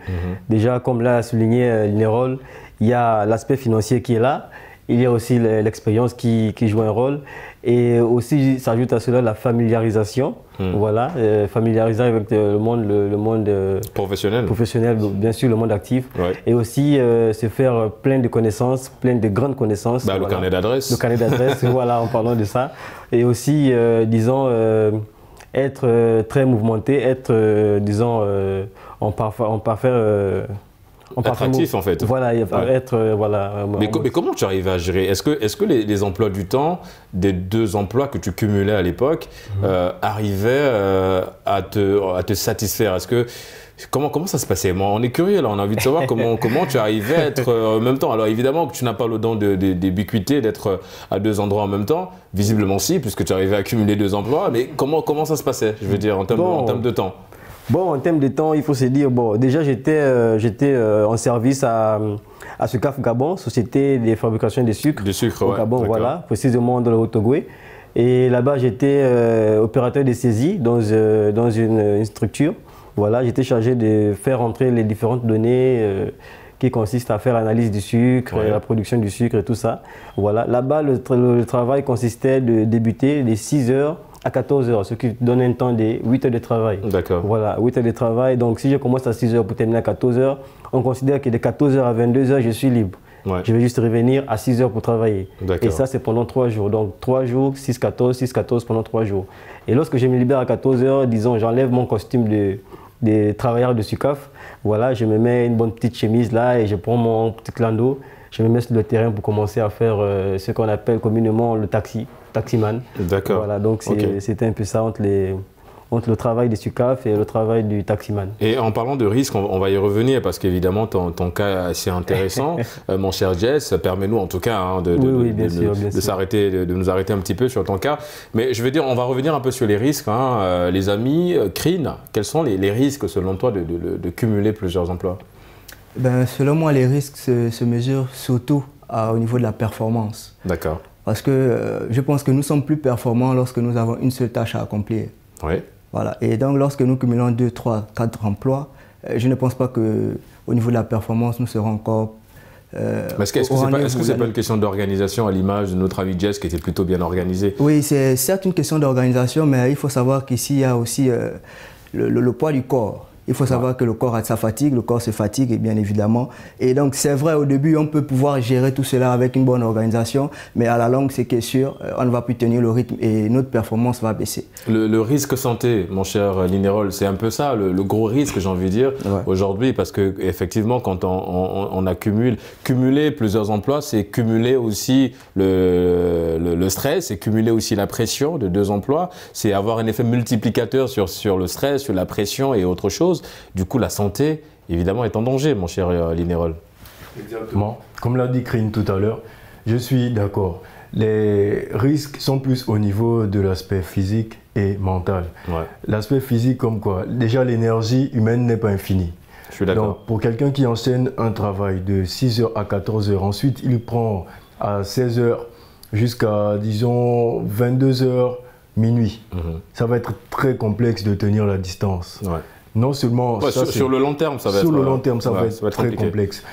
Déjà, comme l'a souligné Linerol, il y a l'aspect financier qui est là, il y a aussi l'expérience qui joue un rôle, et aussi s'ajoute à cela la familiarisation. Voilà, familiariser avec le monde professionnel, bien sûr, le monde actif, et aussi se faire plein de connaissances, plein de grandes connaissances. Le carnet d'adresse. Le carnet d'adresse, voilà, en parlant de ça. Et aussi, disons, être très mouvementé, être, disons, en parfait attractif en fait. Voilà, Mais comment tu arrives à gérer? Est-ce que les emplois du temps, des deux emplois que tu cumulais à l'époque, arrivaient à te satisfaire? Comment ça se passait? Moi, on est curieux là, on a envie de savoir comment tu arrivais à être en même temps. Alors évidemment que tu n'as pas le don d'ubiquité, d'être à deux endroits en même temps. Visiblement si, puisque tu arrivais à cumuler deux emplois. Mais comment ça se passait, je veux dire, en termes de temps? Bon, en termes de temps, il faut se dire, bon, déjà j'étais en service à Sucaf Gabon, société de fabrication de sucre. De sucre, au Gabon, voilà, précisément dans le Haut-Togo. Et là-bas, j'étais opérateur de saisie dans une structure. Voilà, j'étais chargé de faire entrer les différentes données qui consistent à faire l'analyse du sucre, la production du sucre et tout ça. Voilà, là-bas, le travail consistait de débuter de 6h à 14h, ce qui donne un temps de 8 heures de travail. D'accord. Voilà, 8 heures de travail. Donc, si je commence à 6h pour terminer à 14h, on considère que de 14h à 22h, je suis libre. Je vais juste revenir à 6h pour travailler. Et ça, c'est pendant 3 jours. Donc, 3 jours, 6-14, 6-14 pendant 3 jours. Et lorsque je me libère à 14h, disons, j'enlève mon costume de travailleur de SUCAF. Voilà, je me mets une bonne petite chemise là et je prends mon petit clando. Je me mets sur le terrain pour commencer à faire ce qu'on appelle communément le taximan. D'accord. Voilà, donc c'était un peu ça entre le travail des SUCAF et le travail du taximan. Et en parlant de risque, on va y revenir parce qu'évidemment ton cas est assez intéressant. Mon cher Jess, permets-nous en tout cas hein, de nous arrêter un petit peu sur ton cas. Mais je veux dire, on va revenir un peu sur les risques. Hein. Les amis, Crin, quels sont les risques selon toi de cumuler plusieurs emplois? Selon moi, les risques se mesurent surtout au niveau de la performance. D'accord. Parce que je pense que nous sommes plus performants lorsque nous avons une seule tâche à accomplir. Oui. Voilà. Et donc, lorsque nous cumulons 2, 3, 4 emplois, je ne pense pas qu'au niveau de la performance, nous serons encore... Est-ce que ce n'est pas une question d'organisation à l'image de notre ami Jess qui était plutôt bien organisé? Oui, c'est certes une question d'organisation, mais il faut savoir qu'ici, il y a aussi le poids du corps. Il faut savoir que le corps a de sa fatigue, le corps se fatigue, bien évidemment. Et donc, c'est vrai, au début, on peut pouvoir gérer tout cela avec une bonne organisation, mais à la longue, c'est que sûr, on ne va plus tenir le rythme et notre performance va baisser. Le risque santé, mon cher Linerol, c'est un peu ça, le gros risque, j'ai envie de dire, aujourd'hui, parce qu'effectivement, quand on a cumulé plusieurs emplois, c'est cumuler aussi le stress, c'est cumuler aussi la pression de 2 emplois, c'est avoir un effet multiplicateur sur le stress, sur la pression et autre chose. Du coup, la santé, évidemment, est en danger, mon cher Linerol. Exactement. Comme l'a dit Crin tout à l'heure, je suis d'accord. Les risques sont plus au niveau de l'aspect physique et mental. L'aspect physique, comme quoi, déjà l'énergie humaine n'est pas infinie. Je suis d'accord. Donc, pour quelqu'un qui enchaîne un travail de 6h à 14h, ensuite il prend à 16h jusqu'à, disons, 22h, minuit. Ça va être très complexe de tenir la distance. Non seulement sur le long terme, ça va être très complexe.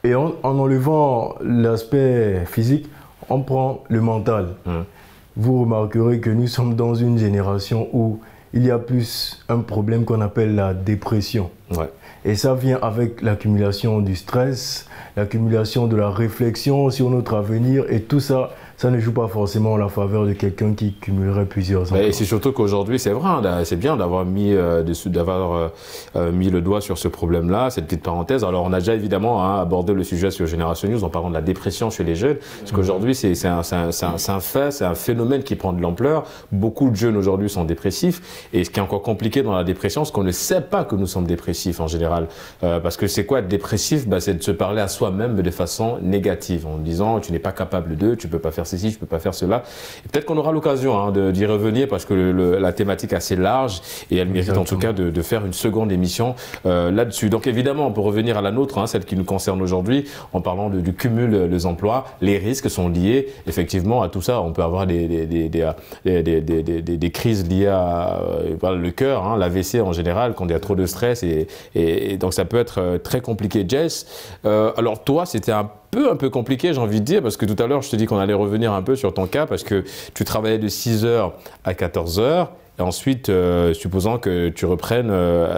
Et en enlevant l'aspect physique, on prend le mental. Vous remarquerez que nous sommes dans une génération où il y a plus un problème qu'on appelle la dépression. Et ça vient avec l'accumulation du stress, l'accumulation de la réflexion sur notre avenir et tout ça. Ça ne joue pas forcément en la faveur de quelqu'un qui cumulerait plusieurs emplois. Et c'est surtout qu'aujourd'hui, c'est vrai, c'est bien d'avoir mis le doigt sur ce problème-là, cette petite parenthèse. Alors, on a déjà évidemment abordé le sujet sur Génération News en parlant de la dépression chez les jeunes, parce qu'aujourd'hui, c'est un fait, c'est un phénomène qui prend de l'ampleur. Beaucoup de jeunes aujourd'hui sont dépressifs, et ce qui est encore compliqué dans la dépression, c'est qu'on ne sait pas que nous sommes dépressifs en général. Parce que c'est quoi être dépressif? C'est de se parler à soi-même de façon négative, en disant tu n'es pas capable de, tu peux pas faire ceci, je peux pas faire cela. Peut-être qu'on aura l'occasion d'y revenir parce que la thématique est assez large et elle mérite en tout cas de faire une seconde émission là-dessus. Donc évidemment, on peut revenir à la nôtre, celle qui nous concerne aujourd'hui, en parlant du cumul des emplois. Les risques sont liés effectivement à tout ça. On peut avoir des crises liées à le cœur, l'AVC en général, quand il y a trop de stress et donc ça peut être très compliqué. Jess, alors toi, c'était un peu compliqué, j'ai envie de dire, parce que tout à l'heure, je te dis qu'on allait revenir un peu sur ton cas, parce que tu travaillais de 6h à 14h, et ensuite, supposant que tu reprennes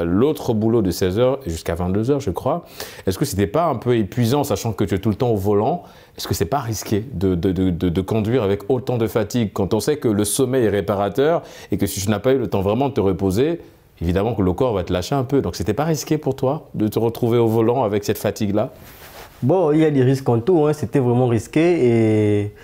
l'autre boulot de 16h jusqu'à 22h, je crois, est-ce que c'était pas un peu épuisant, sachant que tu es tout le temps au volant? Est-ce que c'est pas risqué de conduire avec autant de fatigue, quand on sait que le sommeil est réparateur, et que si tu n'as pas eu le temps vraiment de te reposer, évidemment que le corps va te lâcher un peu. Donc, c'était pas risqué pour toi de te retrouver au volant avec cette fatigue-là? Bon, il y a des risques en tout, c'était vraiment risqué et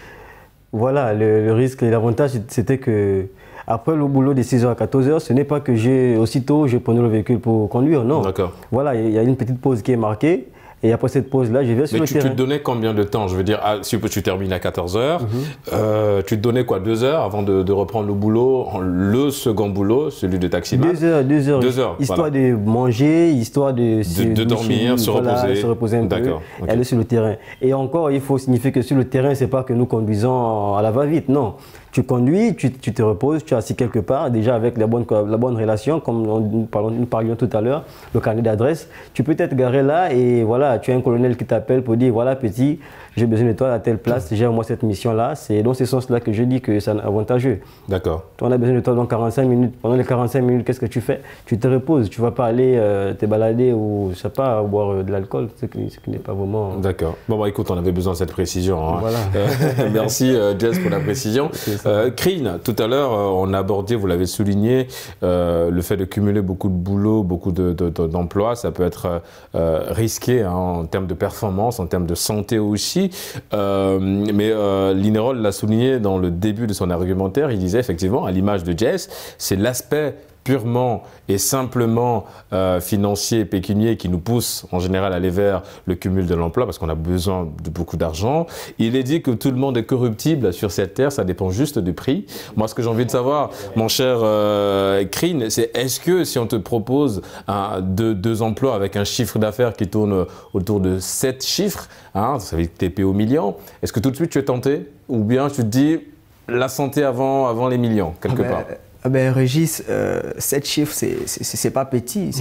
voilà, le risque et l'avantage c'était que après le boulot de 6h à 14h, ce n'est pas que aussitôt je prenais le véhicule pour conduire, non. D'accord. Voilà, il y a une petite pause qui est marquée. Et après cette pause-là, je vais sur le terrain. Mais tu te donnais combien de temps? Je veux dire, si tu termines à 14h, tu te donnais quoi, 2 heures avant de reprendre le boulot, le second boulot, celui de taximan? 2 heures. 2 heures. Histoire de manger, histoire de dormir, se reposer. Se reposer un peu, aller sur le terrain. Et encore, il faut signifier que sur le terrain, ce n'est pas que nous conduisons à la va-vite, non. Tu conduis, tu te reposes, tu es assis quelque part, déjà avec la bonne relation, comme nous parlions tout à l'heure, le carnet d'adresse. Tu peux t'être garé là et voilà, tu as un colonel qui t'appelle pour dire voilà petit, j'ai besoin de toi à telle place, gère-moi cette mission-là. C'est dans ce sens-là que je dis que c'est avantageux. D'accord. On a besoin de toi dans 45 minutes. Pendant les 45 minutes, qu'est-ce que tu fais? Tu te reposes, tu ne vas pas aller te balader ou, je sais pas, boire de l'alcool, ce qui n'est pas vraiment... D'accord. Bon, bah écoute, on avait besoin de cette précision. Hein. Voilà. Merci Jess pour la précision. Krine, tout à l'heure, on a abordé, vous l'avez souligné, le fait de cumuler beaucoup de boulot, beaucoup d'emplois, ça peut être risqué hein, en termes de performance, en termes de santé aussi. Mais Linerol l'a souligné dans le début de son argumentaire, il disait effectivement, à l'image de Jess, c'est l'aspect purement et simplement financier et pécunier qui nous pousse en général à aller vers le cumul de l'emploi parce qu'on a besoin de beaucoup d'argent. Il est dit que tout le monde est corruptible sur cette terre, ça dépend juste du prix. Moi, ce que j'ai envie de savoir, mon cher Krine, c'est est-ce que si on te propose deux emplois avec un chiffre d'affaires qui tourne autour de 7 chiffres, hein, ça veut dire que tu es payé au million, est-ce que tout de suite tu es tenté ou bien tu te dis la santé avant les millions, quelque part? Ben, Régis, 7 chiffres, c'est pas petit.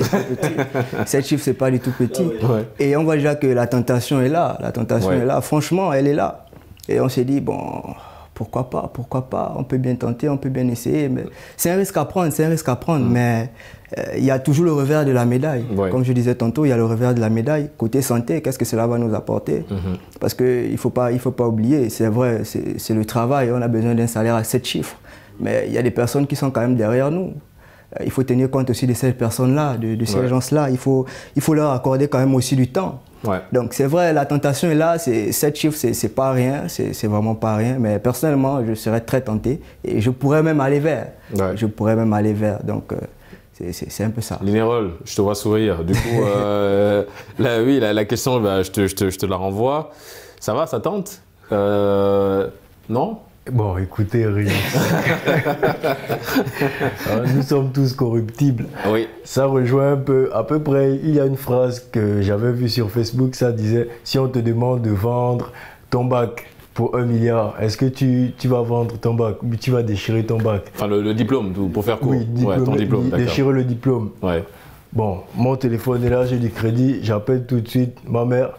7 chiffres, c'est pas du tout petit. Ouais. Et on voit déjà que la tentation est là. La tentation est là. Franchement, elle est là. Et on s'est dit, bon, pourquoi pas. On peut bien tenter, on peut bien essayer. Mais c'est un risque à prendre, Mais il y a toujours le revers de la médaille. Ouais. Comme je disais tantôt, il y a le revers de la médaille. Côté santé, qu'est-ce que cela va nous apporter? Parce qu'il ne faut pas oublier, c'est vrai, c'est le travail. On a besoin d'un salaire à 7 chiffres. Mais il y a des personnes qui sont quand même derrière nous. Il faut tenir compte aussi de ces personnes-là, de ces gens-là. Il faut leur accorder quand même aussi du temps. Ouais. Donc c'est vrai, la tentation est là. 7 chiffres, c'est pas rien. C'est vraiment pas rien. Mais personnellement, je serais très tenté. Et je pourrais même aller vers. Donc c'est un peu ça. Linerol, je te vois sourire. Du coup, la question, je te la renvoie. Ça va, ça tente? Non? Bon, écoutez, Régis, nous sommes tous corruptibles. Oui. Ça rejoint un peu, à peu près, il y a une phrase que j'avais vue sur Facebook, ça disait « Si on te demande de vendre ton bac pour 1 milliard, est-ce que tu vas vendre ton bac ou tu vas déchirer ton bac ?» Enfin, le diplôme, pour faire court. Oui, ton diplôme, déchirer le diplôme. Ouais. Bon, mon téléphone est là, j'ai du crédit, j'appelle tout de suite ma mère.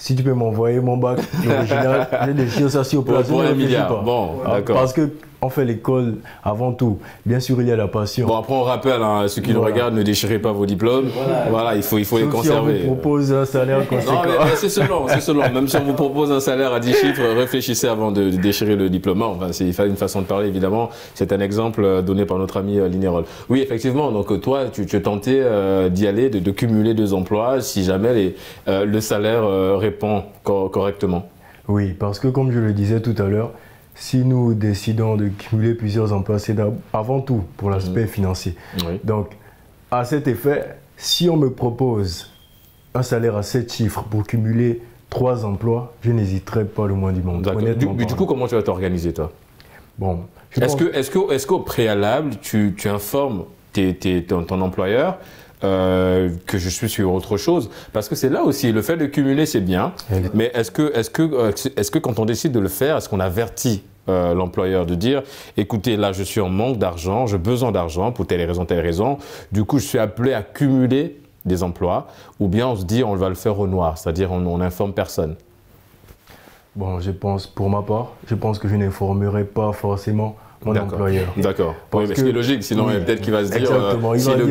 Si tu peux m'envoyer mon bac original, je déchire ça sur place. Pour 1 milliard. Bon, d'accord. Parce qu'on fait l'école avant tout. Bien sûr, il y a la passion. Bon, après, on rappelle, hein, ceux qui nous regardent, ne déchirez pas vos diplômes. Voilà, il faut les conserver. Si on vous propose un salaire conséquent. Non, mais c'est selon. Même si on vous propose un salaire à 10 chiffres, réfléchissez avant de déchirer le diplôme. Enfin, c'est une façon de parler, évidemment. C'est un exemple donné par notre ami Linerol. Oui, effectivement. Donc, toi, tu es tenté d'y aller, de cumuler 2 emplois si jamais le salaire répond correctement. Oui, parce que comme je le disais tout à l'heure, si nous décidons de cumuler plusieurs emplois, c'est avant tout pour l'aspect financier. Oui. Donc, à cet effet, si on me propose un salaire à 7 chiffres pour cumuler 3 emplois, je n'hésiterai pas le moins du monde. Du coup, comment tu vas t'organiser, toi? Bon, est-ce qu'au préalable, tu informes ton employeur que je suis sur autre chose, parce que c'est là aussi, le fait de cumuler c'est bien, mais est-ce que quand on décide de le faire, est-ce qu'on avertit l'employeur de dire écoutez, là je suis en manque d'argent, j'ai besoin d'argent pour telle raison, du coup je suis appelé à cumuler des emplois, ou bien on se dit on va le faire au noir, c'est-à-dire on n'informe personne? Bon, pour ma part, je pense que je n'informerai pas forcément mon employeur. D'accord. Oui, mais ce qui est logique, sinon peut-être qu'il va se dire s'il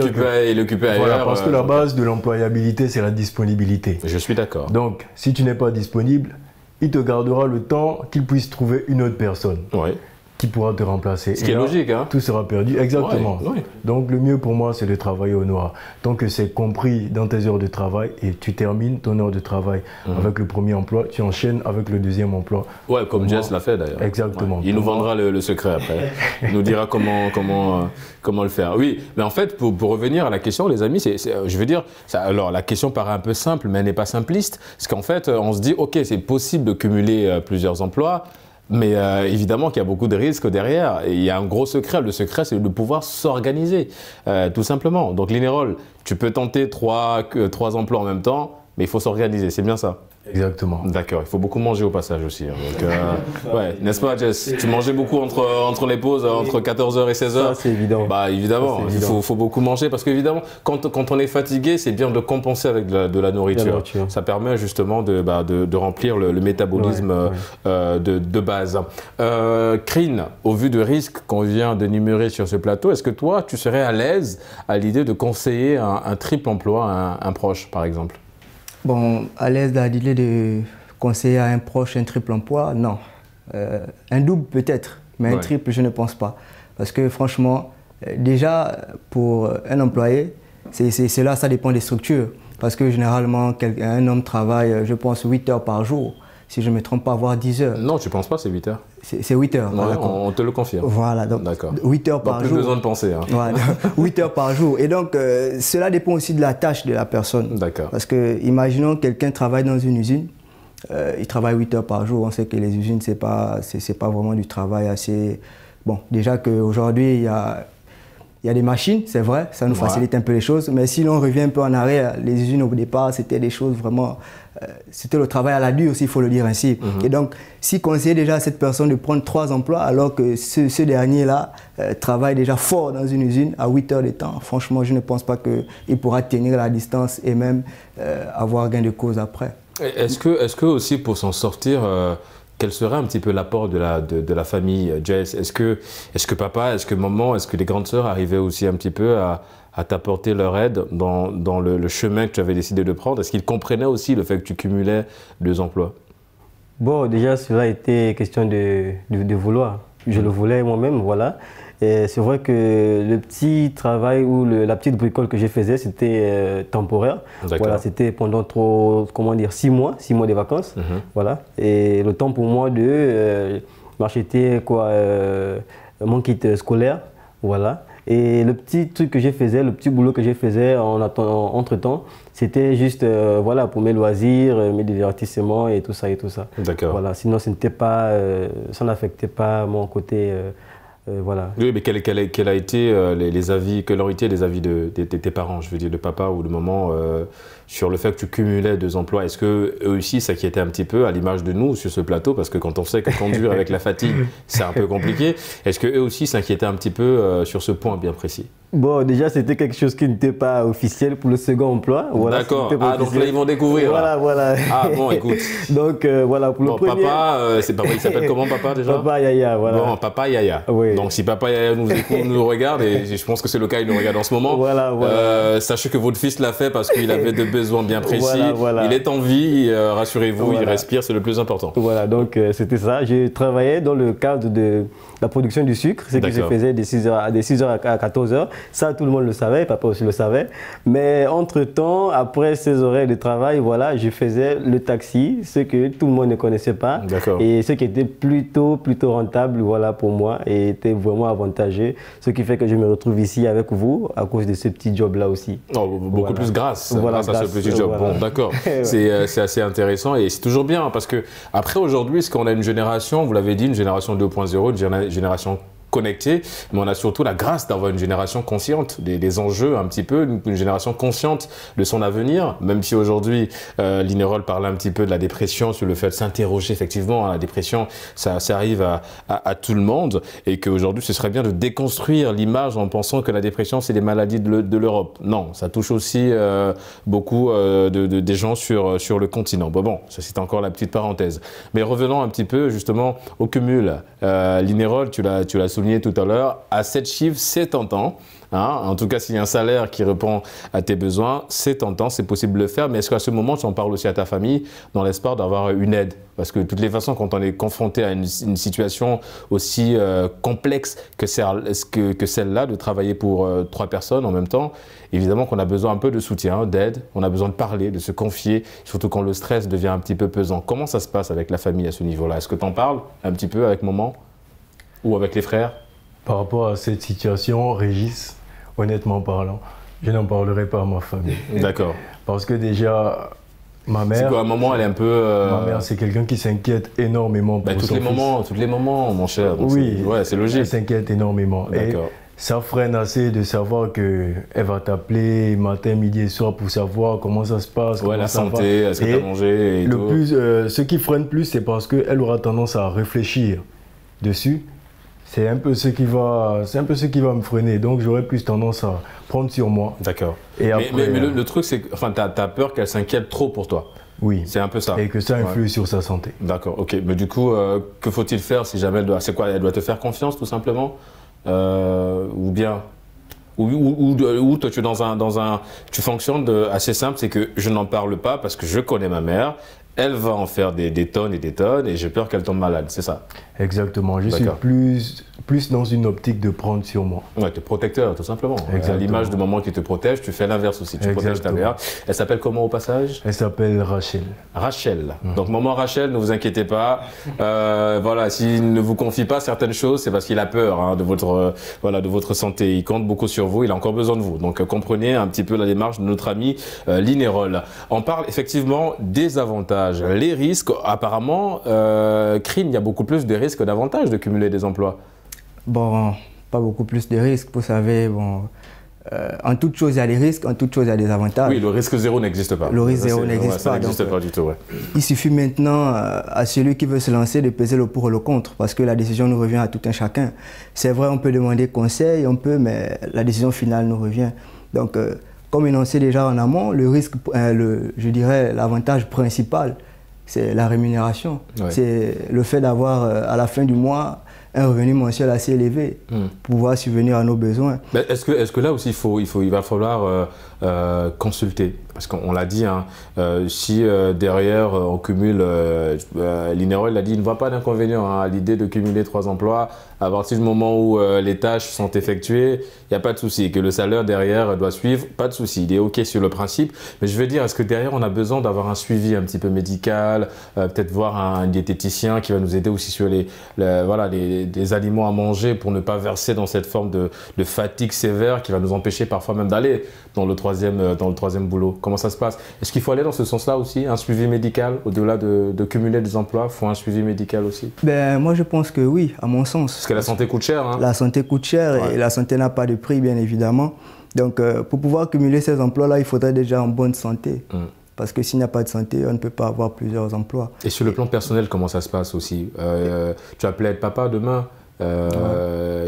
occupait ailleurs. Voilà, parce que la base de l'employabilité, c'est la disponibilité. Je suis d'accord. Donc, si tu n'es pas disponible, il te gardera le temps qu'il puisse trouver une autre personne. Oui. Qui pourra te remplacer. Ce qui est logique, hein. Tout sera perdu, exactement. Ouais, ouais. Donc le mieux pour moi, c'est de travailler au noir. Tant que c'est compris dans tes heures de travail et tu termines ton heure de travail avec le premier emploi, tu enchaînes avec le deuxième emploi. Ouais, comme Jess l'a fait d'ailleurs. Exactement. Ouais. Il nous vendra le secret après. Il nous dira comment le faire. Oui, mais en fait, pour revenir à la question, les amis, je veux dire, alors la question paraît un peu simple, mais elle n'est pas simpliste. Parce qu'en fait, on se dit, ok, c'est possible de cumuler plusieurs emplois. Mais évidemment qu'il y a beaucoup de risques derrière. Et il y a un gros secret. Le secret, c'est de pouvoir s'organiser, tout simplement. Donc, Linerol, tu peux tenter trois emplois en même temps, mais il faut s'organiser. C'est bien ça? Exactement. D'accord, il faut beaucoup manger au passage aussi. Hein. Donc, ouais, n'est-ce pas, Jess? Tu mangeais beaucoup entre les pauses, entre 14h et 16h? Ça, c'est évident. Bah, évidemment, il faut beaucoup manger parce qu'évidemment, quand on est fatigué, c'est bien de compenser avec de la nourriture. Ça permet justement de remplir le métabolisme de base. Crine, au vu de risques qu'on vient d'énumérer sur ce plateau, est-ce que toi, tu serais à l'aise à l'idée de conseiller un triple emploi à un proche, par exemple? Bon, à l'aise à l'idée de conseiller à un proche un triple emploi, non. Un double peut-être, mais un triple, je ne pense pas. Parce que franchement, déjà, pour un employé, là, ça dépend des structures. Parce que généralement, un homme travaille, je pense, 8 heures par jour. Si je ne me trompe pas, voire 10 heures. Non, tu ne penses pas, c'est 8 heures. C'est 8 heures. Ouais, on te le confirme. Voilà, donc 8 heures par jour. Plus besoin de penser. Hein. Voilà, 8 heures par jour. Et donc, cela dépend aussi de la tâche de la personne. D'accord. Parce que, imaginons quelqu'un travaille dans une usine, il travaille 8 heures par jour. On sait que les usines, ce n'est pas vraiment du travail assez... Bon, déjà qu'aujourd'hui, il y a des machines, c'est vrai, ça nous facilite un peu les choses. Mais si l'on revient un peu en arrière, les usines au départ, c'était des choses vraiment... c'était le travail à la dure aussi, il faut le dire ainsi. Et donc, si conseiller déjà à cette personne de prendre 3 emplois, alors que ce dernier-là travaille déjà fort dans une usine à 8 heures de temps, franchement, je ne pense pas qu'il pourra tenir la distance et même avoir gain de cause après. Est-ce que aussi pour s'en sortir, quel serait un petit peu l'apport de la famille, Jess? Est-ce que papa, est-ce que maman, est-ce que les grandes sœurs arrivaient aussi un petit peu à t'apporter leur aide dans le chemin que tu avais décidé de prendre? Est-ce qu'ils comprenaient aussi le fait que tu cumulais 2 emplois? Bon, déjà, cela était question de vouloir. Je le voulais moi-même, voilà. Et c'est vrai que le petit travail ou la petite bricole que je faisais, c'était temporaire. Voilà, c'était pendant 6 mois de vacances. Voilà. Et le temps pour moi de m'acheter mon kit scolaire. Voilà. Et le petit truc que je faisais, le petit boulot que je faisais entre-temps, c'était juste voilà, pour mes loisirs, mes divertissements et tout ça et tout ça. D'accord. Voilà. Sinon, ça n'affectait pas mon côté... voilà. Oui, mais quel a été les avis, quels ont été les avis de tes parents, je veux dire de papa ou de maman, sur le fait que tu cumulais 2 emplois? Est-ce qu'eux aussi s'inquiétaient un petit peu, à l'image de nous sur ce plateau, parce que quand on sait que conduire avec la fatigue, c'est un peu compliqué, est-ce qu'eux aussi s'inquiétaient un petit peu sur ce point bien précis? Bon, déjà, c'était quelque chose qui n'était pas officiel pour le second emploi. Voilà, d'accord. Ah, donc là, ils vont découvrir. Voilà. Ah, bon, écoute. Donc, voilà, pour le premier... Papa, il s'appelle comment, papa, déjà? Papa Yaya, voilà. Bon, papa Yaya. Oui. Donc, si papa Yaya nous regarde, et je pense que c'est le cas, il nous regarde en ce moment, sachez que votre fils l'a fait parce qu'il avait des besoins bien précis. Voilà. Il est en vie, rassurez-vous, il respire, c'est le plus important. Voilà, donc c'était ça. J'ai travaillé dans le cadre de la production du sucre, ce que je faisais de 6h à 14h. Ça, tout le monde le savait, papa aussi le savait. Mais entre-temps, après ces horaires de travail, voilà, je faisais le taxi, ce que tout le monde ne connaissait pas. Et ce qui était plutôt rentable, voilà, pour moi, et était vraiment avantageux. Ce qui fait que je me retrouve ici avec vous à cause de ce petit job-là aussi. Oh, beaucoup plus grâce à ce petit job. Bon, d'accord. C'est assez intéressant et c'est toujours bien parce que après aujourd'hui, est-ce qu'on a une génération, vous l'avez dit, une génération 2.0, une génération connectée, mais on a surtout la grâce d'avoir une génération consciente des enjeux un petit peu, une génération consciente de son avenir, même si aujourd'hui Linerol parlait un petit peu de la dépression, sur le fait de s'interroger effectivement, la dépression ça arrive à tout le monde et qu'aujourd'hui ce serait bien de déconstruire l'image en pensant que la dépression c'est des maladies de l'Europe. Non, ça touche aussi beaucoup des gens sur le continent. Bon, ça c'est encore la petite parenthèse. Mais revenons un petit peu justement au cumul. Linerol, tu l'as souligné tout à l'heure, à 7 chiffres, c'est tentant. Hein? En tout cas, s'il y a un salaire qui répond à tes besoins, c'est tentant, c'est possible de le faire. Mais est-ce qu'à ce moment, tu en parles aussi à ta famille dans l'espoir d'avoir une aide? Parce que de toutes les façons, quand on est confronté à une situation aussi complexe que celle-là, de travailler pour 3 personnes en même temps, évidemment qu'on a besoin un peu de soutien, d'aide, on a besoin de parler, de se confier, surtout quand le stress devient un petit peu pesant. Comment ça se passe avec la famille à ce niveau-là? Est-ce que tu en parles un petit peu avec maman ou avec les frères? Par rapport à cette situation, Régis, honnêtement parlant, je n'en parlerai pas à ma famille. D'accord. Parce que déjà, ma mère... C'est quoi, maman, elle est un peu... Ma mère, c'est quelqu'un qui s'inquiète énormément pour son fils. Toutes les mamans, mon cher. Donc oui, c'est logique. Elle s'inquiète énormément. D'accord. ça freine assez de savoir qu'elle va t'appeler matin, midi et soir pour savoir comment ça se passe. Ouais, la santé, est-ce que tu as mangé et tout. Ce qui freine plus, c'est parce qu'elle aura tendance à réfléchir dessus. C'est un peu ce qui va me freiner. Donc j'aurais plus tendance à prendre sur moi. D'accord. Mais le truc, c'est que tu as peur qu'elle s'inquiète trop pour toi. Oui. C'est un peu ça. Et que ça influe sur sa santé. D'accord, ok. Mais du coup, que faut-il faire si jamais c'est quoi, elle doit te faire confiance tout simplement ou bien toi tu fonctionnes assez simple, c'est que je n'en parle pas parce que je connais ma mère. Elle va en faire des tonnes et des tonnes et j'ai peur qu'elle tombe malade, c'est ça? Exactement, je suis plus dans une optique de prendre sur moi. Ouais, tu es protecteur tout simplement. À l'image de maman qui te protège, tu fais l'inverse aussi, tu protèges ta mère. Elle s'appelle comment au passage? Elle s'appelle Rachel. Rachel. Donc maman Rachel, ne vous inquiétez pas. Voilà, s'il ne vous confie pas certaines choses, c'est parce qu'il a peur de votre santé. Il compte beaucoup sur vous, il a encore besoin de vous. Donc comprenez un petit peu la démarche de notre ami Linerol. On parle effectivement des avantages. Les risques, apparemment, crime, il y a beaucoup plus de risques que d'avantages de cumuler des emplois. Bon, pas beaucoup plus de risques, vous savez, en toute chose il y a des risques, en toute chose il y a des avantages. Oui, le risque zéro n'existe pas. Le risque zéro n'existe pas. Ça n'existe pas du tout, ouais. Il suffit maintenant à celui qui veut se lancer de peser le pour et le contre, parce que la décision nous revient à tout un chacun. C'est vrai, on peut demander conseil, mais la décision finale nous revient. Donc, comme énoncé déjà en amont, le risque, je dirais, l'avantage principal, c'est la rémunération. Ouais. C'est le fait d'avoir à la fin du mois un revenu mensuel assez élevé pour pouvoir subvenir à nos besoins. Est-ce que là aussi il va falloir consulter? Parce qu'on l'a dit, si derrière on cumule, Linerol l'a dit, il ne voit pas d'inconvénient à l'idée de cumuler 3 emplois. À partir du moment où les tâches sont effectuées, il n'y a pas de souci. Que le salaire derrière doit suivre, pas de souci. Il est OK sur le principe. Mais je veux dire, est-ce que derrière on a besoin d'avoir un suivi un petit peu médical, peut-être voir un diététicien qui va nous aider aussi sur des aliments à manger pour ne pas verser dans cette forme de fatigue sévère qui va nous empêcher parfois même d'aller dans le troisième boulot. Comment ça se passe? Est-ce qu'il faut aller dans ce sens-là aussi, un suivi médical, au-delà de cumuler des emplois, il faut un suivi médical aussi? Moi je pense que oui, à mon sens. Parce que la santé coûte cher. La santé coûte cher et la santé n'a pas de prix, bien évidemment. Donc pour pouvoir cumuler ces emplois-là, il faudrait déjà en bonne santé. Parce que s'il n'y a pas de santé, on ne peut pas avoir plusieurs emplois. Et sur le plan personnel, comment ça se passe aussi? Tu appelais être papa demain.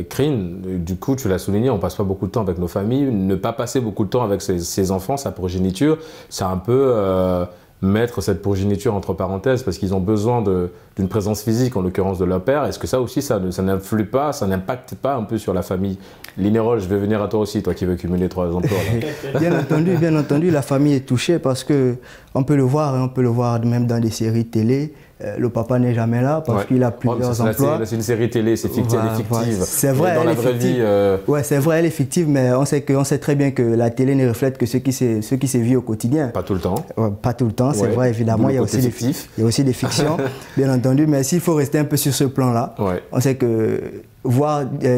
Crine, du coup, tu l'as souligné, on passe pas beaucoup de temps avec nos familles. Ne pas passer beaucoup de temps avec ses enfants, sa progéniture, c'est un peu mettre cette progéniture entre parenthèses parce qu'ils ont besoin d'une présence physique, en l'occurrence de leur père. Est-ce que ça aussi, ça n'influe pas, ça n'impacte pas un peu sur la famille? Linerol, je vais venir à toi aussi, toi qui veux cumuler 3 emplois. Bien entendu, la famille est touchée parce qu'on peut le voir, on peut le voir même dans des séries télé. Le papa n'est jamais là parce qu'il a plusieurs emplois. C'est une série télé, c'est fictif, elle est fictive. C'est vrai, dans la vraie vie. Ouais, c'est vrai, elle est fictive, mais on sait très bien que la télé ne reflète que ce qui se vit au quotidien. Pas tout le temps. Pas tout le temps, c'est vrai, évidemment. Il y a aussi des fictions, bien entendu, mais s'il faut rester un peu sur ce plan-là, on sait que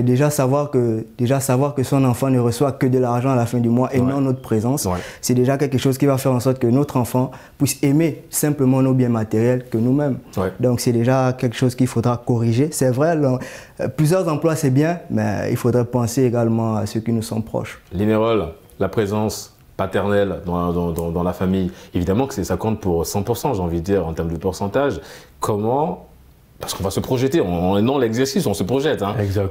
déjà savoir que son enfant ne reçoit que de l'argent à la fin du mois et non notre présence, c'est déjà quelque chose qui va faire en sorte que notre enfant puisse aimer simplement nos biens matériels que nous-mêmes. Donc c'est déjà quelque chose qu'il faudra corriger. C'est vrai, plusieurs emplois c'est bien, mais il faudrait penser également à ceux qui nous sont proches. Linerol, la présence paternelle dans la famille, évidemment que ça compte pour 100%, j'ai envie de dire, en termes de pourcentage. Comment... Parce qu'on va se projeter, on est dans l'exercice, on se projette.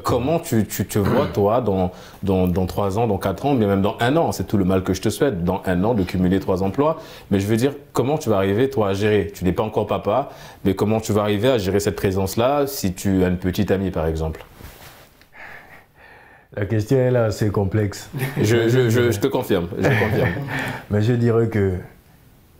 Comment tu te vois, toi, dans 3 ans, dans 4 ans, mais même dans 1 an? C'est tout le mal que je te souhaite, dans 1 an, de cumuler 3 emplois. Mais je veux dire, comment tu vas arriver, toi, à gérer? Tu n'es pas encore papa, mais comment tu vas arriver à gérer cette présence-là si tu as une petite amie, par exemple? La question est là, c'est complexe. Je te confirme, Mais je dirais que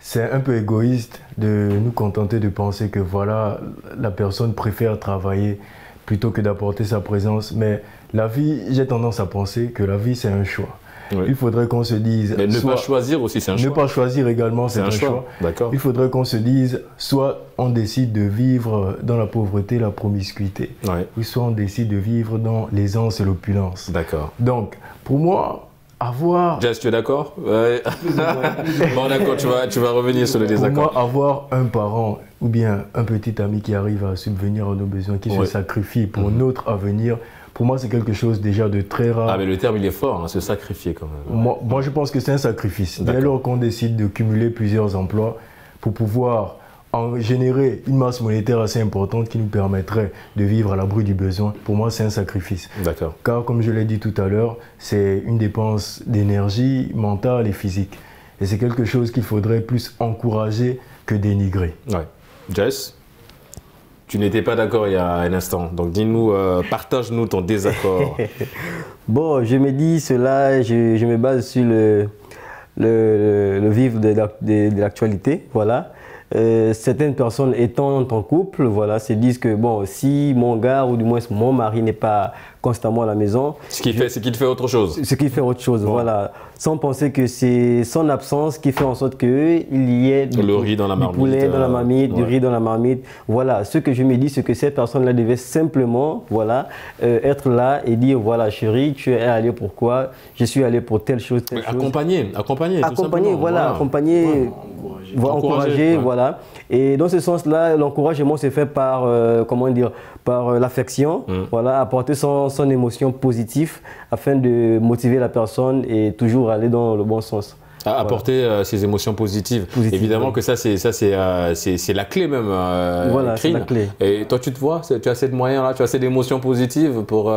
c'est un peu égoïste de nous contenter de penser que voilà, la personne préfère travailler plutôt que d'apporter sa présence. Mais la vie, j'ai tendance à penser que la vie, c'est un choix. Il faudrait qu'on se dise... Mais ne pas choisir aussi, c'est un choix. Ne pas choisir également, c'est un choix. Il faudrait qu'on se dise, soit on décide de vivre dans la pauvreté, la promiscuité, ou soit on décide de vivre dans l'aisance et l'opulence. D'accord. Donc, pour moi... Jess, tu es d'accord? Bon, d'accord, tu vas revenir sur le désaccord. Pour moi, avoir un parent ou bien un petit ami qui arrive à subvenir à nos besoins, qui se sacrifie pour notre avenir, pour moi, c'est quelque chose déjà de très rare. Ah, mais le terme, il est fort, hein, se sacrifier quand même. Moi, je pense que c'est un sacrifice. Dès lors qu'on décide de cumuler plusieurs emplois pour pouvoir générer une masse monétaire assez importante qui nous permettrait de vivre à l'abri du besoin, pour moi, c'est un sacrifice. D'accord. Car, comme je l'ai dit tout à l'heure, c'est une dépense d'énergie mentale et physique. Et c'est quelque chose qu'il faudrait plus encourager que dénigrer. Ouais. Jess, tu n'étais pas d'accord il y a un instant, donc dis-nous, partage-nous ton désaccord. Bon, je me dis cela, je me base sur le vif de l'actualité, voilà. Certaines personnes étant en couple, voilà, se disent que bon, si mon gars ou du moins mon mari n'est pas constamment à la maison, ce qui fait autre chose. Ce qui fait autre chose, bon. Voilà. Sans penser que c'est son absence qui fait en sorte qu'il y ait le riz dans la marmite, du poulet dans la marmite, du riz dans la marmite. Voilà. Ce que je me dis, c'est que ces personnes-là devaient simplement, voilà, être là et dire voilà, chérie, tu es allé pour quoi? Je suis allé pour telle chose, telle chose. Accompagner, voilà, accompagner, encourager, voilà. Et dans ce sens-là, l'encouragement se fait par, comment dire, par l'affection, voilà, apporter son émotion positive afin de motiver la personne et toujours aller dans le bon sens. Apporter ses émotions positives. Évidemment que ça c'est la clé même. Voilà, c'est la clé. Et toi tu te vois, tu as cette moyen-là, tu as cette émotion positive pour...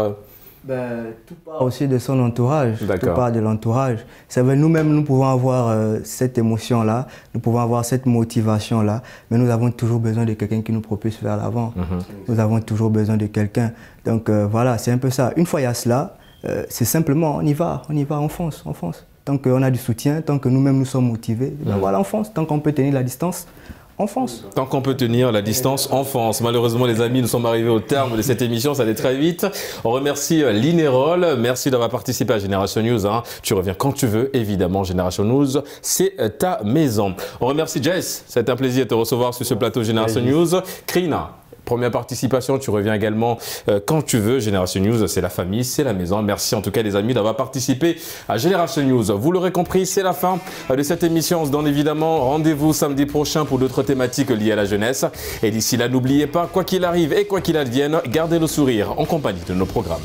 Tout part aussi de son entourage, tout part de l'entourage. C'est vrai, nous-mêmes, nous pouvons avoir cette émotion-là, nous pouvons avoir cette motivation-là, mais nous avons toujours besoin de quelqu'un qui nous propulse vers l'avant. Nous avons toujours besoin de quelqu'un. Donc voilà, c'est un peu ça. Une fois il y a cela, c'est simplement, on y va, on fonce, on fonce. Tant qu'on a du soutien, tant que nous-mêmes nous sommes motivés, ben voilà, on fonce. Tant qu'on peut tenir la distance, on fonce. Tant qu'on peut tenir la distance, on fonce. Malheureusement, les amis, nous sommes arrivés au terme de cette émission. Ça allait très vite. On remercie Linerol. Merci d'avoir participé à Génération News. Hein. Tu reviens quand tu veux, évidemment. Génération News, c'est ta maison. On remercie Jess. C'est un plaisir de te recevoir sur ce plateau Génération News. Krina. Première participation, tu reviens également quand tu veux. Génération News, c'est la famille, c'est la maison. Merci en tout cas les amis d'avoir participé à Génération News. Vous l'aurez compris, c'est la fin de cette émission. On se donne évidemment rendez-vous samedi prochain pour d'autres thématiques liées à la jeunesse. Et d'ici là, n'oubliez pas, quoi qu'il arrive et quoi qu'il advienne, gardez le sourire en compagnie de nos programmes.